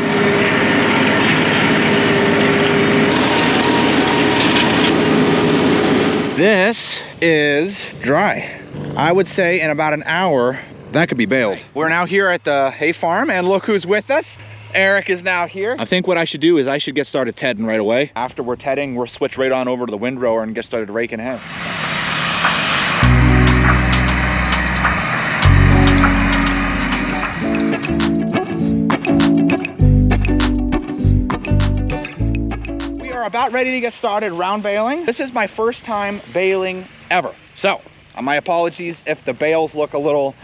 This is dry. I would say in about an hour, that could be baled. We're now here at the hay farm, and look who's with us. Eric is now here. I think what I should do is I should get started tedding right away. After we're tedding, we'll switch right on over to the windrower and get started raking hay. We are about ready to get started round baling. This is my first time baling ever. So, my apologies if the bales look a little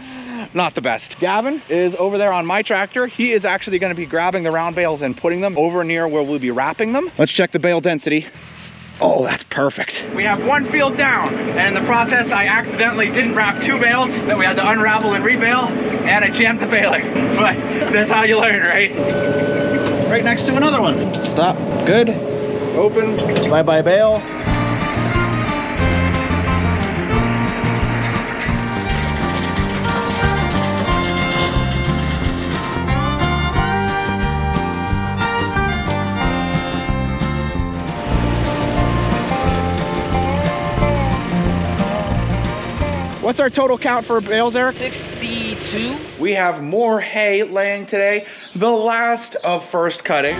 not the best. Gavin is over there on my tractor. He is actually going to be grabbing the round bales and putting them over near where we'll be wrapping them. Let's check the bale density. Oh, that's perfect. We have one field down, and in the process, I accidentally didn't wrap 2 bales that we had to unravel and rebale, and I jammed the baling. But that's how you learn, right? Right next to another one. Stop. Good. Open. Bye-bye bale. What's our total count for bales, Eric? 62. We have more hay laying today, the last of first cutting.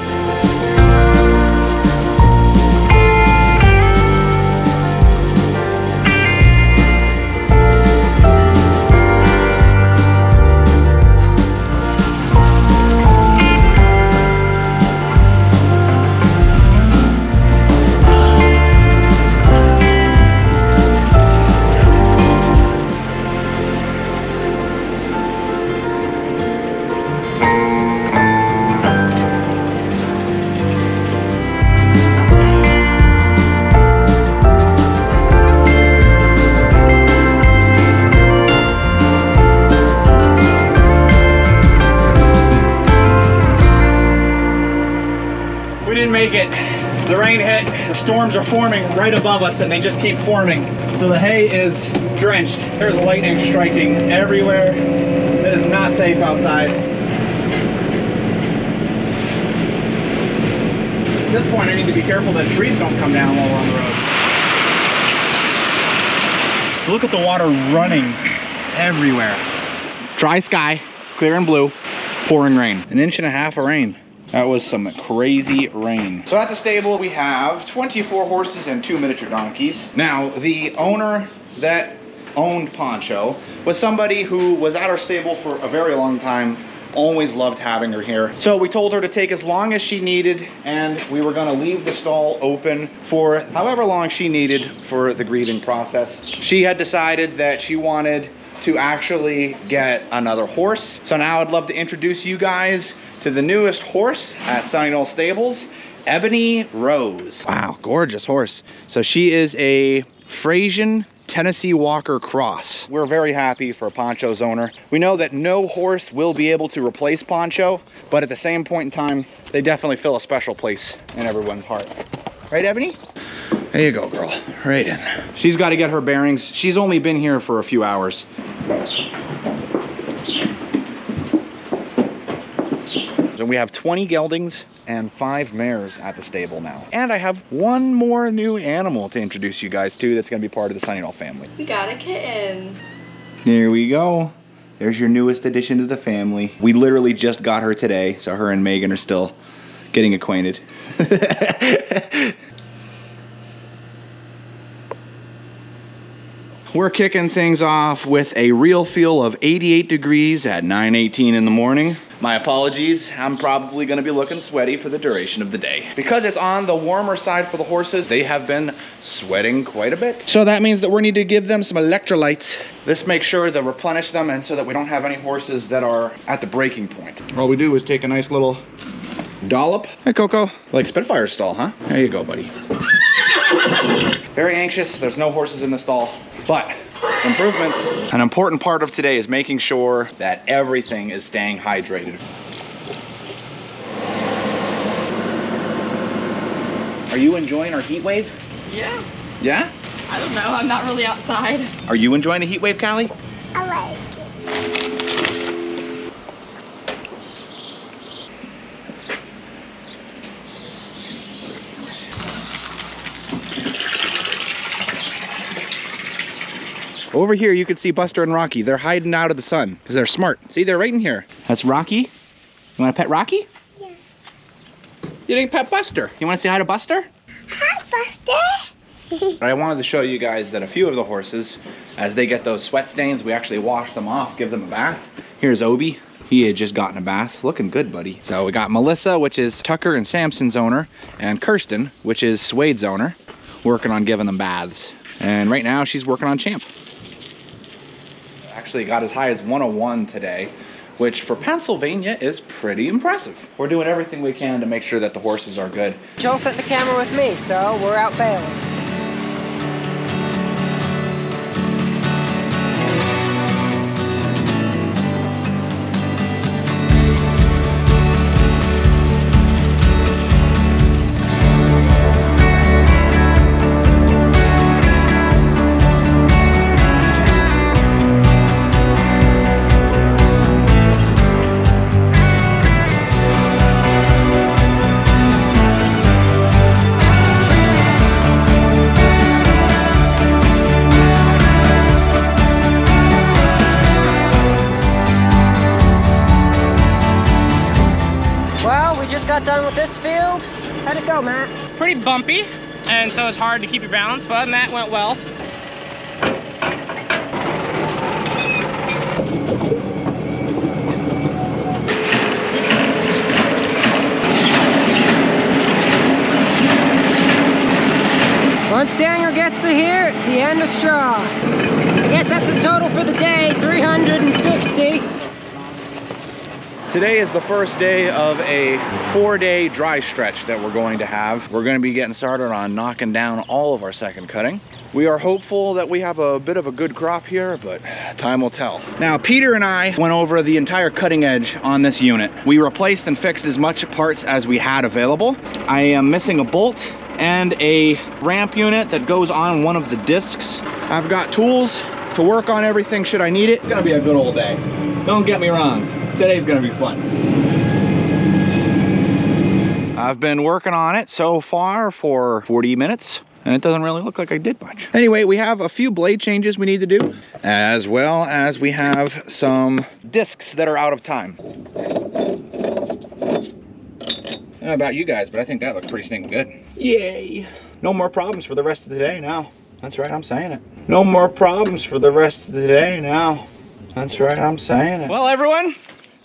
Make it. The rain hit, the storms are forming right above us, and they just keep forming. So the hay is drenched. There's lightning striking everywhere. It is not safe outside. At this point, I need to be careful that trees don't come down while we're on the road. Look at the water running everywhere. Dry sky, clear and blue, pouring rain. 1.5 inches of rain. That was some crazy rain. So at the stable, we have 24 horses and 2 miniature donkeys. Now, the owner that owned Poncho was somebody who was at our stable for a very long time. Always loved having her here. So we told her to take as long as she needed, and we were gonna leave the stall open for however long she needed for the grieving process. She had decided that she wanted to actually get another horse. So now I'd love to introduce you guys to the newest horse at Sunny Knoll Stables, Ebony Rose. Wow, gorgeous horse. So she is a Frisian Tennessee Walker cross. We're very happy for Poncho's owner. We know that no horse will be able to replace Poncho, but at the same point in time, they definitely fill a special place in everyone's heart. Right, Ebony? There you go, girl. Right in. She's got to get her bearings. She's only been here for a few hours. So we have 20 geldings and 5 mares at the stable now. And I have one more new animal to introduce you guys to that's gonna be part of the Sunny Knoll family. We got a kitten. There we go. There's your newest addition to the family. We literally just got her today, so her and Megan are still getting acquainted. We're kicking things off with a real feel of 88 degrees at 9:18 in the morning. My apologies, I'm probably gonna be looking sweaty for the duration of the day. Because it's on the warmer side for the horses, they have been sweating quite a bit. So that means that we need to give them some electrolytes. This makes sure to replenish them and so that we don't have any horses that are at the breaking point. All we do is take a nice little dollop. Hey, Coco. Like Spitfire stall, huh? There you go, buddy. Very anxious, there's no horses in the stall, but improvements. An important part of today is making sure that everything is staying hydrated. Are you enjoying our heat wave? Yeah. Yeah? I don't know. I'm not really outside. Are you enjoying the heat wave, Callie? I like it. Over here, you can see Buster and Rocky. They're hiding out of the sun because they're smart. See, they're right in here. That's Rocky. You want to pet Rocky? Yeah. You didn't pet Buster. You want to say hi to Buster? Hi, Buster. I wanted to show you guys that a few of the horses, as they get those sweat stains, we actually wash them off, give them a bath. Here's Obi. He had just gotten a bath. Looking good, buddy. So we got Melissa, which is Tucker and Samson's owner, and Kirsten, which is Suede's owner, working on giving them baths. And right now, she's working on Champ. Actually got as high as 101 today, which for Pennsylvania is pretty impressive. We're doing everything we can to make sure that the horses are good. Joel set the camera with me, so we're out bailing. Got done with this field. How'd it go, Matt? Pretty bumpy, and so it's hard to keep your balance, but Matt went well. Once Daniel gets to here, it's the end of straw. I guess that's a total for the day, 360. Today is the first day of a 4-day dry stretch that we're going to have. We're going to be getting started on knocking down all of our second cutting. We are hopeful that we have a bit of a good crop here, but time will tell. Now, Peter and I went over the entire cutting edge on this unit. We replaced and fixed as much parts as we had available. I am missing a bolt and a ramp unit that goes on one of the discs. I've got tools to work on everything should I need it. It's gonna be a good old day. Don't get me wrong. Today's gonna be fun. I've been working on it so far for 40 minutes and it doesn't really look like I did much. Anyway, we have a few blade changes we need to do, as well as we have some discs that are out of time. I don't know about you guys, but I think that looks pretty stinking good. Yay! No more problems for the rest of the day now. That's right, I'm saying it. No more problems for the rest of the day now. That's right, I'm saying it. Well, everyone,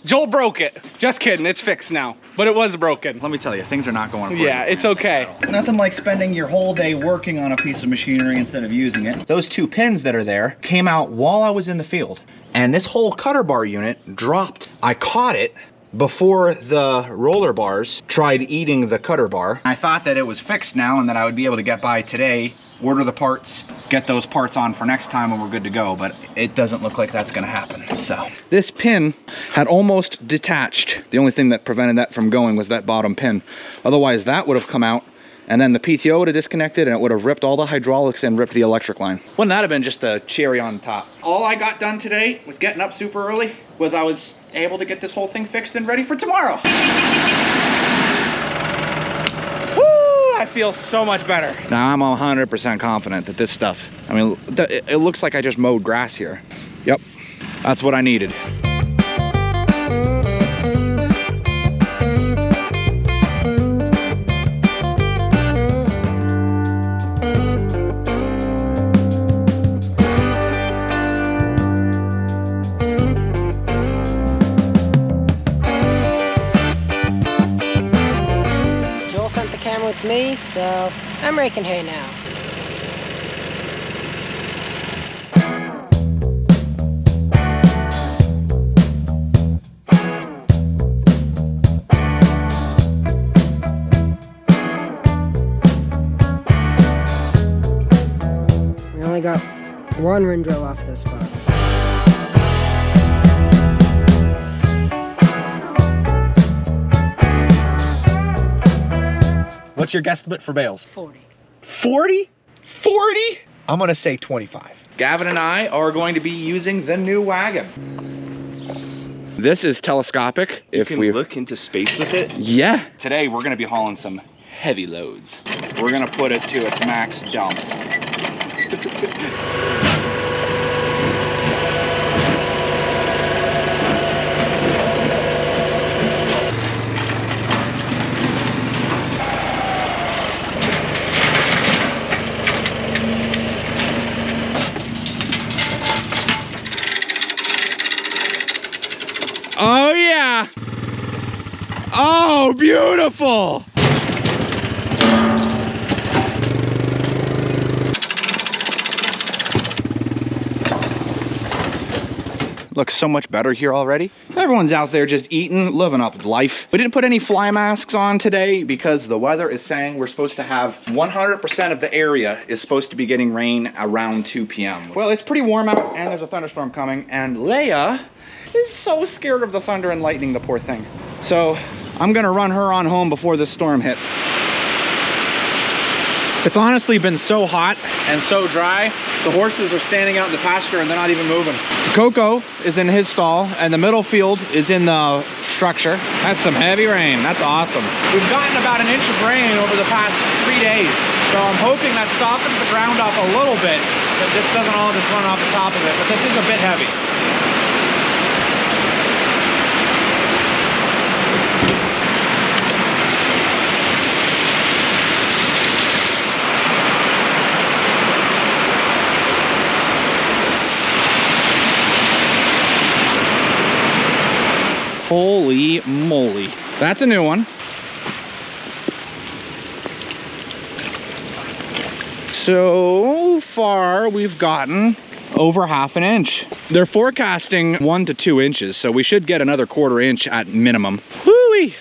Joel broke it. Just kidding, it's fixed now, but it was broken. Let me tell you, things are not going Yeah, it's okay. Nothing like spending your whole day working on a piece of machinery instead of using it. Those two pins that are there came out while I was in the field, and this whole cutter bar unit dropped. I caught it before the roller bars tried eating the cutter bar. I thought that it was fixed now and that I would be able to get by today, order the parts, get those parts on for next time and we're good to go, but it doesn't look like that's gonna happen, so. This pin had almost detached. The only thing that prevented that from going was that bottom pin. Otherwise that would have come out, and then the PTO would have disconnected and it would have ripped all the hydraulics and ripped the electric line. Wouldn't that have been just a cherry on top? All I got done today with getting up super early was I was able to get this whole thing fixed and ready for tomorrow. Woo! I feel so much better. Now I'm 100% confident that this stuff, I mean, it looks like I just mowed grass here. Yep, that's what I needed. With me, so I'm raking hay now. We only got one windrow off this spot. What's your guesstimate for bales? 40. 40? 40? I'm gonna say 25. Gavin and I are going to be using the new wagon. This is telescopic. If we look into space with it. Yeah. Today we're gonna be hauling some heavy loads. We're gonna put it to its max dump. Oh yeah! Oh, beautiful! Looks so much better here already. Everyone's out there just eating, living up life. We didn't put any fly masks on today because the weather is saying we're supposed to have 100% of the area is supposed to be getting rain around 2 p.m. Well, it's pretty warm out and there's a thunderstorm coming, and Leia is so scared of the thunder and lightning, the poor thing. So I'm gonna run her on home before this storm hits. It's honestly been so hot and so dry. The horses are standing out in the pasture and they're not even moving. Coco is in his stall and the middle field is in the structure. That's some heavy rain. That's awesome. We've gotten about an inch of rain over the past 3 days. So I'm hoping that softens the ground up a little bit, that this doesn't all just run off the top of it, but this is a bit heavy. Holy moly. That's a new one. So far we've gotten over ½ inch. They're forecasting 1 to 2 inches, so we should get another ¼ inch at minimum. Whoo-wee.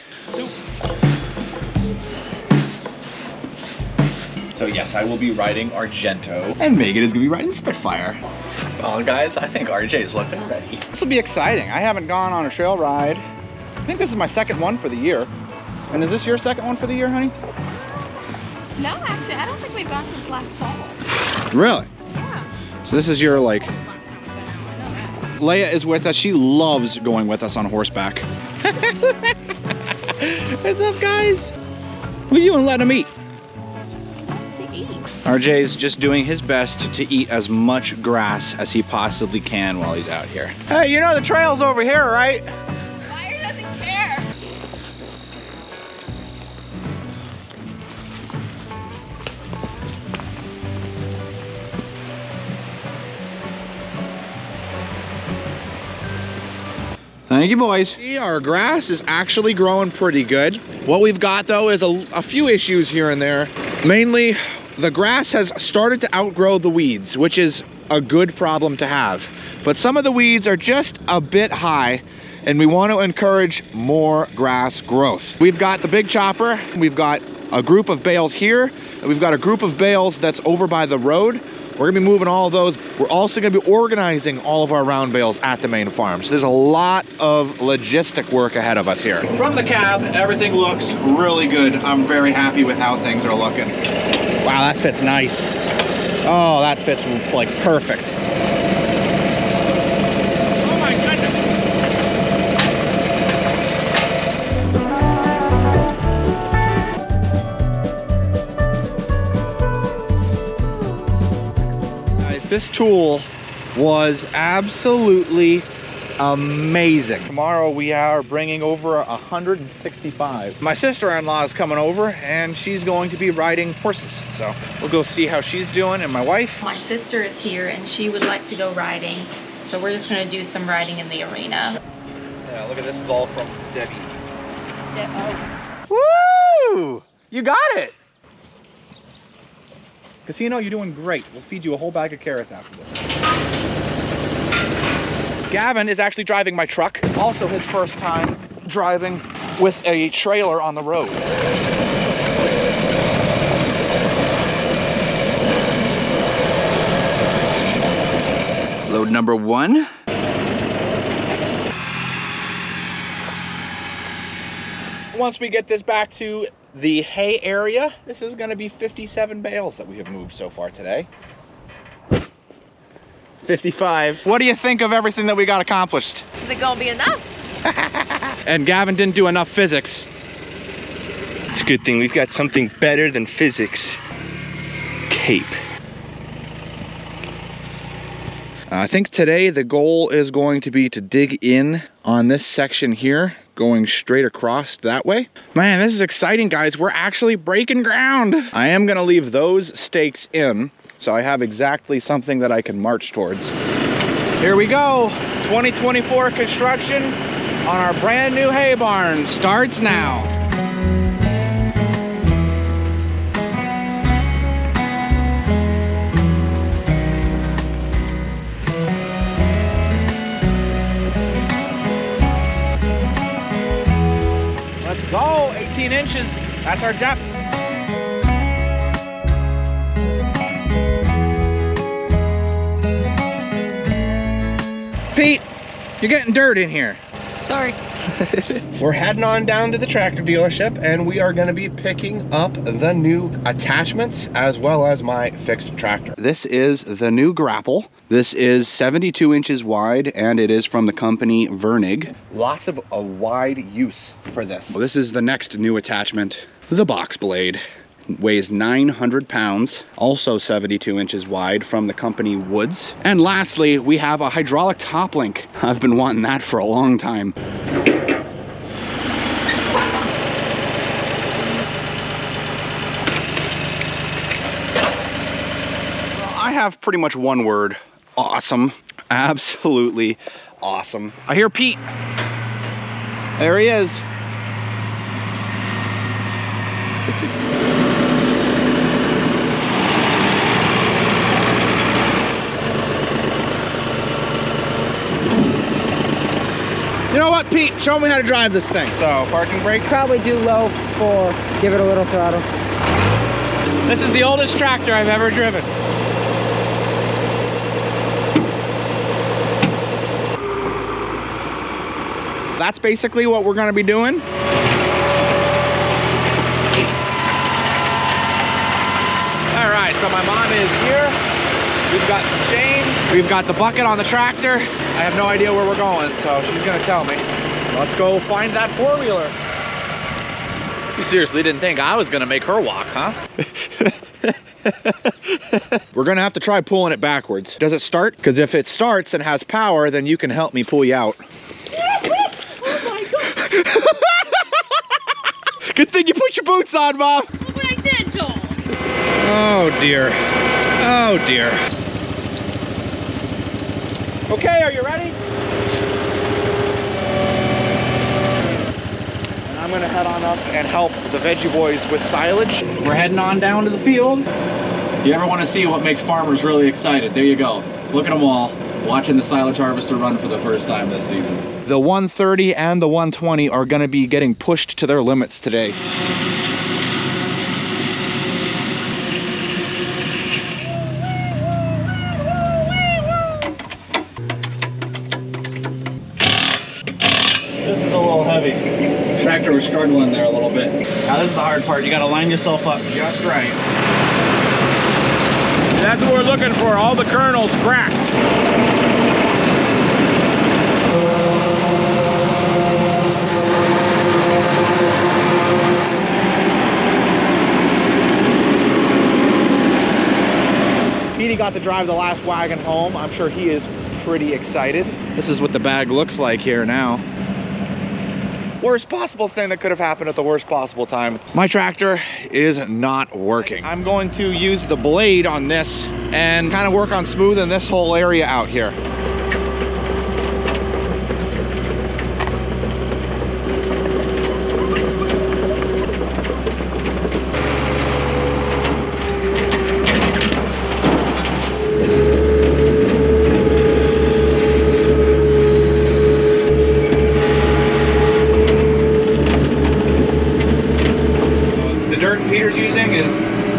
So yes, I will be riding Argento, and Megan is gonna be riding Spitfire. Well guys, I think RJ is looking ready. This will be exciting. I haven't gone on a trail ride. I think this is my second one for the year. And is this your second one for the year, honey? No, actually, I don't think we've gone since last fall. Really? Yeah. So this is your like... Leia is with us. She loves going with us on horseback. What's up, guys? What are you doing letting them eat? What's to eat? RJ's just doing his best to eat as much grass as he possibly can while he's out here. Hey, you know the trail's over here, right? Fire doesn't care. Thank you, boys. Our grass is actually growing pretty good. What we've got though is a few issues here and there. Mainly, the grass has started to outgrow the weeds, which is a good problem to have. But some of the weeds are just a bit high, and we want to encourage more grass growth. We've got the big chopper, we've got a group of bales here, and we've got a group of bales that's over by the road. We're gonna be moving all of those. We're also gonna be organizing all of our round bales at the main farm. So there's a lot of logistic work ahead of us here. From the cab, everything looks really good. I'm very happy with how things are looking. Wow, that fits nice. Oh, that fits like perfect. Oh my goodness. This tool was absolutely amazing. Tomorrow we are bringing over 165. My sister-in-law is coming over and she's going to be riding horses. So we'll go see how she's doing, and my wife. My sister is here and she would like to go riding. So we're just gonna do some riding in the arena. Yeah, look at this, is all from Debbie. Woo! You got it! Casino, you're doing great. We'll feed you a whole bag of carrots after this. Gavin is actually driving my truck. Also his first time driving with a trailer on the road. Load number 1. Once we get this back to the hay area, this is going to be 57 bales that we have moved so far today. 55. What do you think of everything that we got accomplished? Is it gonna be enough? And Gavin didn't do enough physics. It's a good thing we've got something better than physics. Tape. I think today the goal is going to be to dig in on this section here, going straight across that way. Man, this is exciting, guys. We're actually breaking ground. I am gonna leave those stakes in, so I have exactly something that I can march towards. Here we go. 2024 construction on our brand new hay barn starts now. Let's go, 18 inches. That's our depth. Pete, you're getting dirt in here. Sorry. We're heading on down to the tractor dealership and we are going to be picking up the new attachments as well as my fixed tractor. This is the new grapple. This is 72 inches wide and it is from the company Vernig. Lots of a wide use for this. Well, this is the next new attachment, the box blade. Weighs 900 pounds, also 72 inches wide, from the company Woods. And lastly, we have a hydraulic top link. I've been wanting that for a long time. I have pretty much one word: awesome. Absolutely awesome. I hear Pete. There he is. You know what, Pete? Show me how to drive this thing. So, parking brake. Probably do low 4, give it a little throttle. This is the oldest tractor I've ever driven. That's basically what we're gonna be doing. All right, so my mom is here. We've got some chains. We've got the bucket on the tractor. I have no idea where we're going, so she's gonna tell me. Let's go find that four-wheeler. You seriously didn't think I was gonna make her walk, huh? We're gonna have to try pulling it backwards. Does it start? Because if it starts and has power, then you can help me pull you out. Oh my god! Good thing you put your boots on, Mom. Look what I did, Joel. Oh dear. Oh dear. Okay, are you ready? And I'm gonna head on up and help the veggie boys with silage. We're heading on down to the field. You ever want to see what makes farmers really excited? There you go. Look at them all, watching the silage harvester run for the first time this season. The 130 and the 120 are gonna be getting pushed to their limits today. This is a little heavy. Tractor was struggling there a little bit. Now this is the hard part. You gotta line yourself up Just right. That's what we're looking for, all the kernels cracked. Petey got to drive the last wagon home. I'm sure he is pretty excited. This is what the bag looks like here now. Worst possible thing that could have happened at the worst possible time. My tractor is not working. I'm going to use the blade on this and kind of work on smoothing this whole area out here.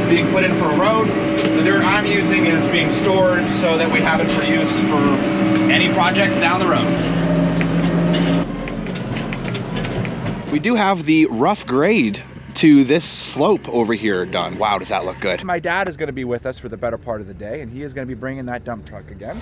Being put in for a road. The dirt I'm using is being stored so that we have it for use for any projects down the road. We do have the rough grade to this slope over here done. Wow, does that look good. My dad is going to be with us for the better part of the day, and he is going to be bringing that dump truck again.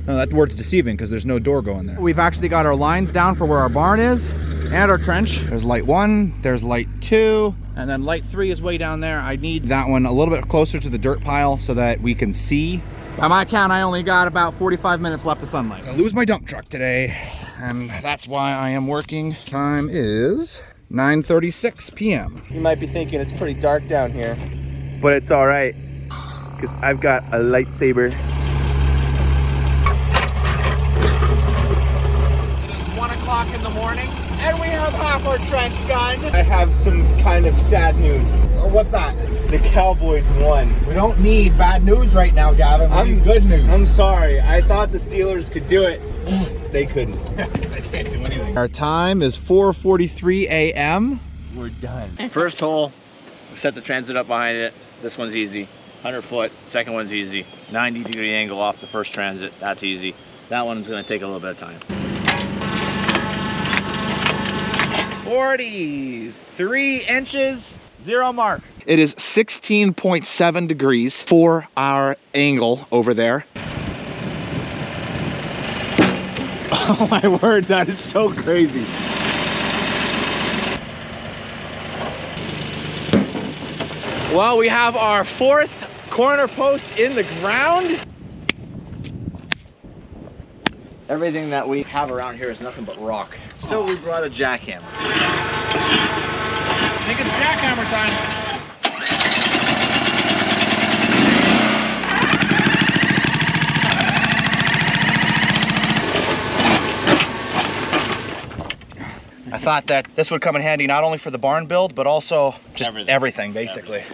No, that word's deceiving because there's no door going there. We've actually got our lines down for where our barn is and our trench. There's light 1, there's light 2, and then light 3 is way down there. I need that one a little bit closer to the dirt pile so that we can see. By my count, I only got about 45 minutes left of sunlight. So I lose my dump truck today, and that's why I am working. Time is 9:36 p.m. You might be thinking it's pretty dark down here, but it's all right because I've got a lightsaber. It is 1 o'clock in the morning, and we have half our trench done. I have some kind of sad news. What's that? The Cowboys won. We don't need bad news right now, Gavin. We need good news. I'm sorry. I thought the Steelers could do it. They couldn't. They can't do anything. Our time is 4:43 a.m. We're done. First hole, set the transit up behind it. This one's easy. 100 foot, second one's easy. 90-degree angle off the first transit, that's easy. That one's gonna take a little bit of time. 43 inches, 0 mark. It is 16.7 degrees for our angle over there. Oh my word, that is so crazy. Well, we have our 4th corner post in the ground. Everything that we have around here is nothing but rock. So we brought a jackhammer. I think it's jackhammer time. I thought that this would come in handy not only for the barn build, but also just everything basically.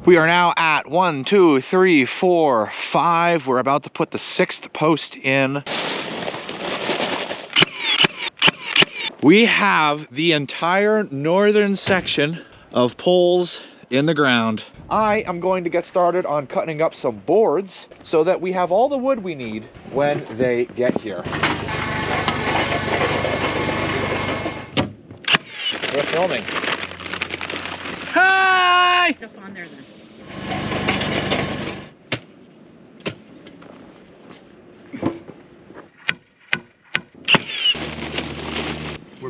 We are now at 1, 2, 3, 4, 5. We're about to put the 6th post in. We have the entire northern section of poles in the ground. I am going to get started on cutting up some boards so that we have all the wood we need when they get here. We're filming. Hi! Stuff on there then.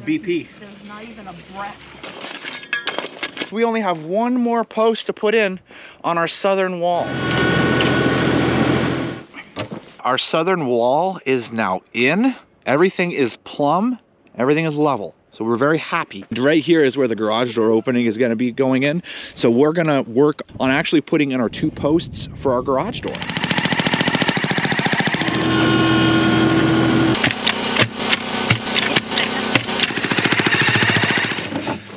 BP. There's not even a breath. We only have one more post to put in on our southern wall. Our southern wall is now in. Everything is plumb. Everything is level. So we're very happy. Right here is where the garage door opening is gonna be going in. So we're gonna work on actually putting in our 2 posts for our garage door.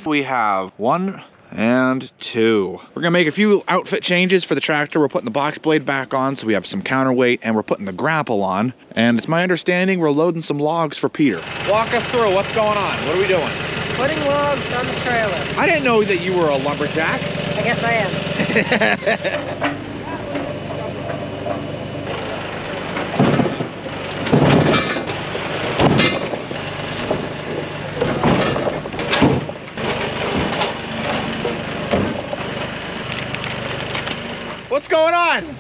We have 1 and 2. We're gonna make a few outfit changes for the tractor. We're putting the box blade back on so we have some counterweight, and we're putting the grapple on. And it's my understanding we're loading some logs for Peter. Walk us through what's going on. What are we doing? Putting logs on the trailer. I didn't know that you were a lumberjack. I guess I am. What's going on?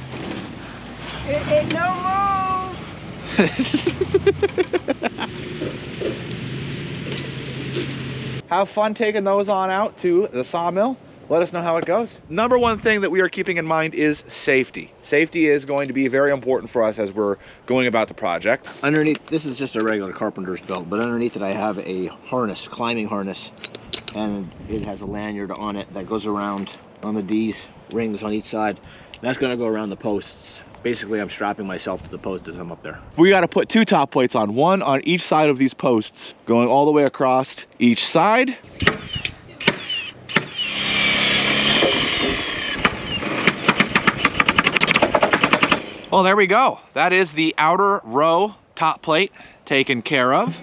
It no move. Have fun taking those on out to the sawmill. Let us know how it goes. Number one thing that we are keeping in mind is safety. Safety is going to be very important for us as we're going about the project. Underneath, this is just a regular carpenter's belt, but underneath it I have a harness, climbing harness, and it has a lanyard on it that goes around on the D's, rings on each side. That's gonna go around the posts. Basically, I'm strapping myself to the post as I'm up there. We got to put 2 top plates on, one on each side of these posts, going all the way across each side. Well, there we go. That is the outer row top plate taken care of.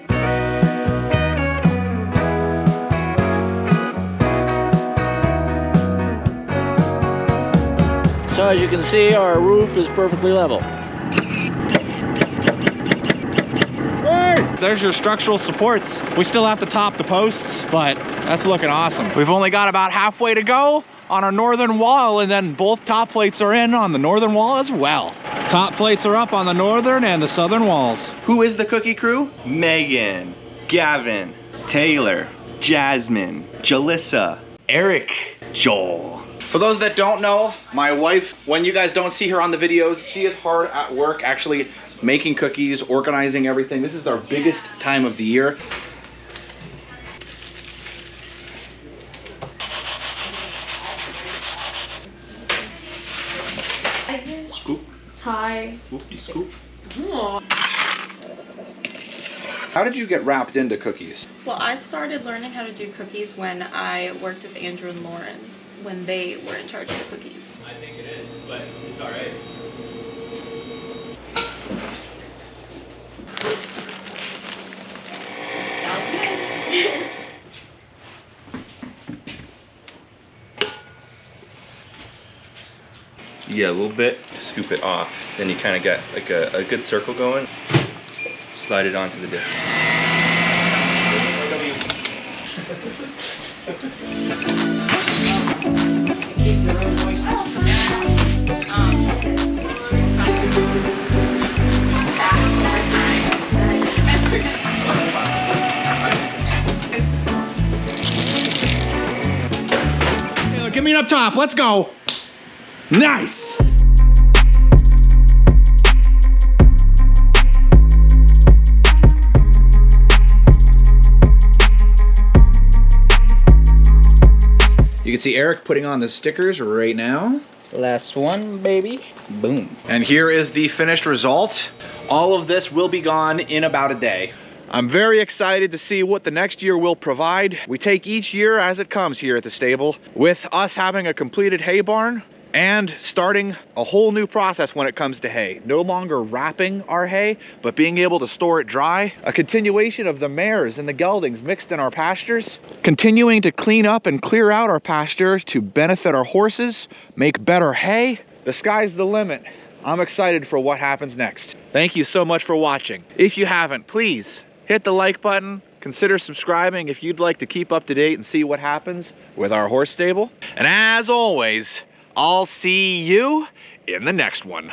So as you can see, our roof is perfectly level. There's your structural supports. We still have to top the posts, but that's looking awesome. We've only got about halfway to go on our northern wall, and then both top plates are in on the northern wall as well. Top plates are up on the northern and the southern walls. Who is the cookie crew? Megan, Gavin, Taylor, Jasmine, Jalissa, Eric, Joel. For those that don't know, my wife, when you guys don't see her on the videos, she is hard at work actually making cookies, organizing everything. This is our biggest time of the year. Scoop. Hi. Whoopty scoop. How did you get wrapped into cookies? Well, I started learning how to do cookies when I worked with Andrew and Lauren, when they were in charge of the cookies. I think it is, but it's all right. Sounds good. Yeah, a little bit. Scoop it off. Then you kind of got like a good circle going. Slide it onto the dish. Taylor, get me up top. Let's go. Nice. You can see Eric putting on the stickers right now. Last one, baby. Boom. And here is the finished result. All of this will be gone in about a day. I'm very excited to see what the next year will provide. We take each year as it comes here at the stable, with us having a completed hay barn and starting a whole new process when it comes to hay. No longer wrapping our hay, but being able to store it dry. A continuation of the mares and the geldings mixed in our pastures. Continuing to clean up and clear out our pasture to benefit our horses, make better hay. The sky's the limit. I'm excited for what happens next. Thank you so much for watching. If you haven't, please hit the like button. Consider subscribing if you'd like to keep up to date and see what happens with our horse stable. And as always, I'll see you in the next one.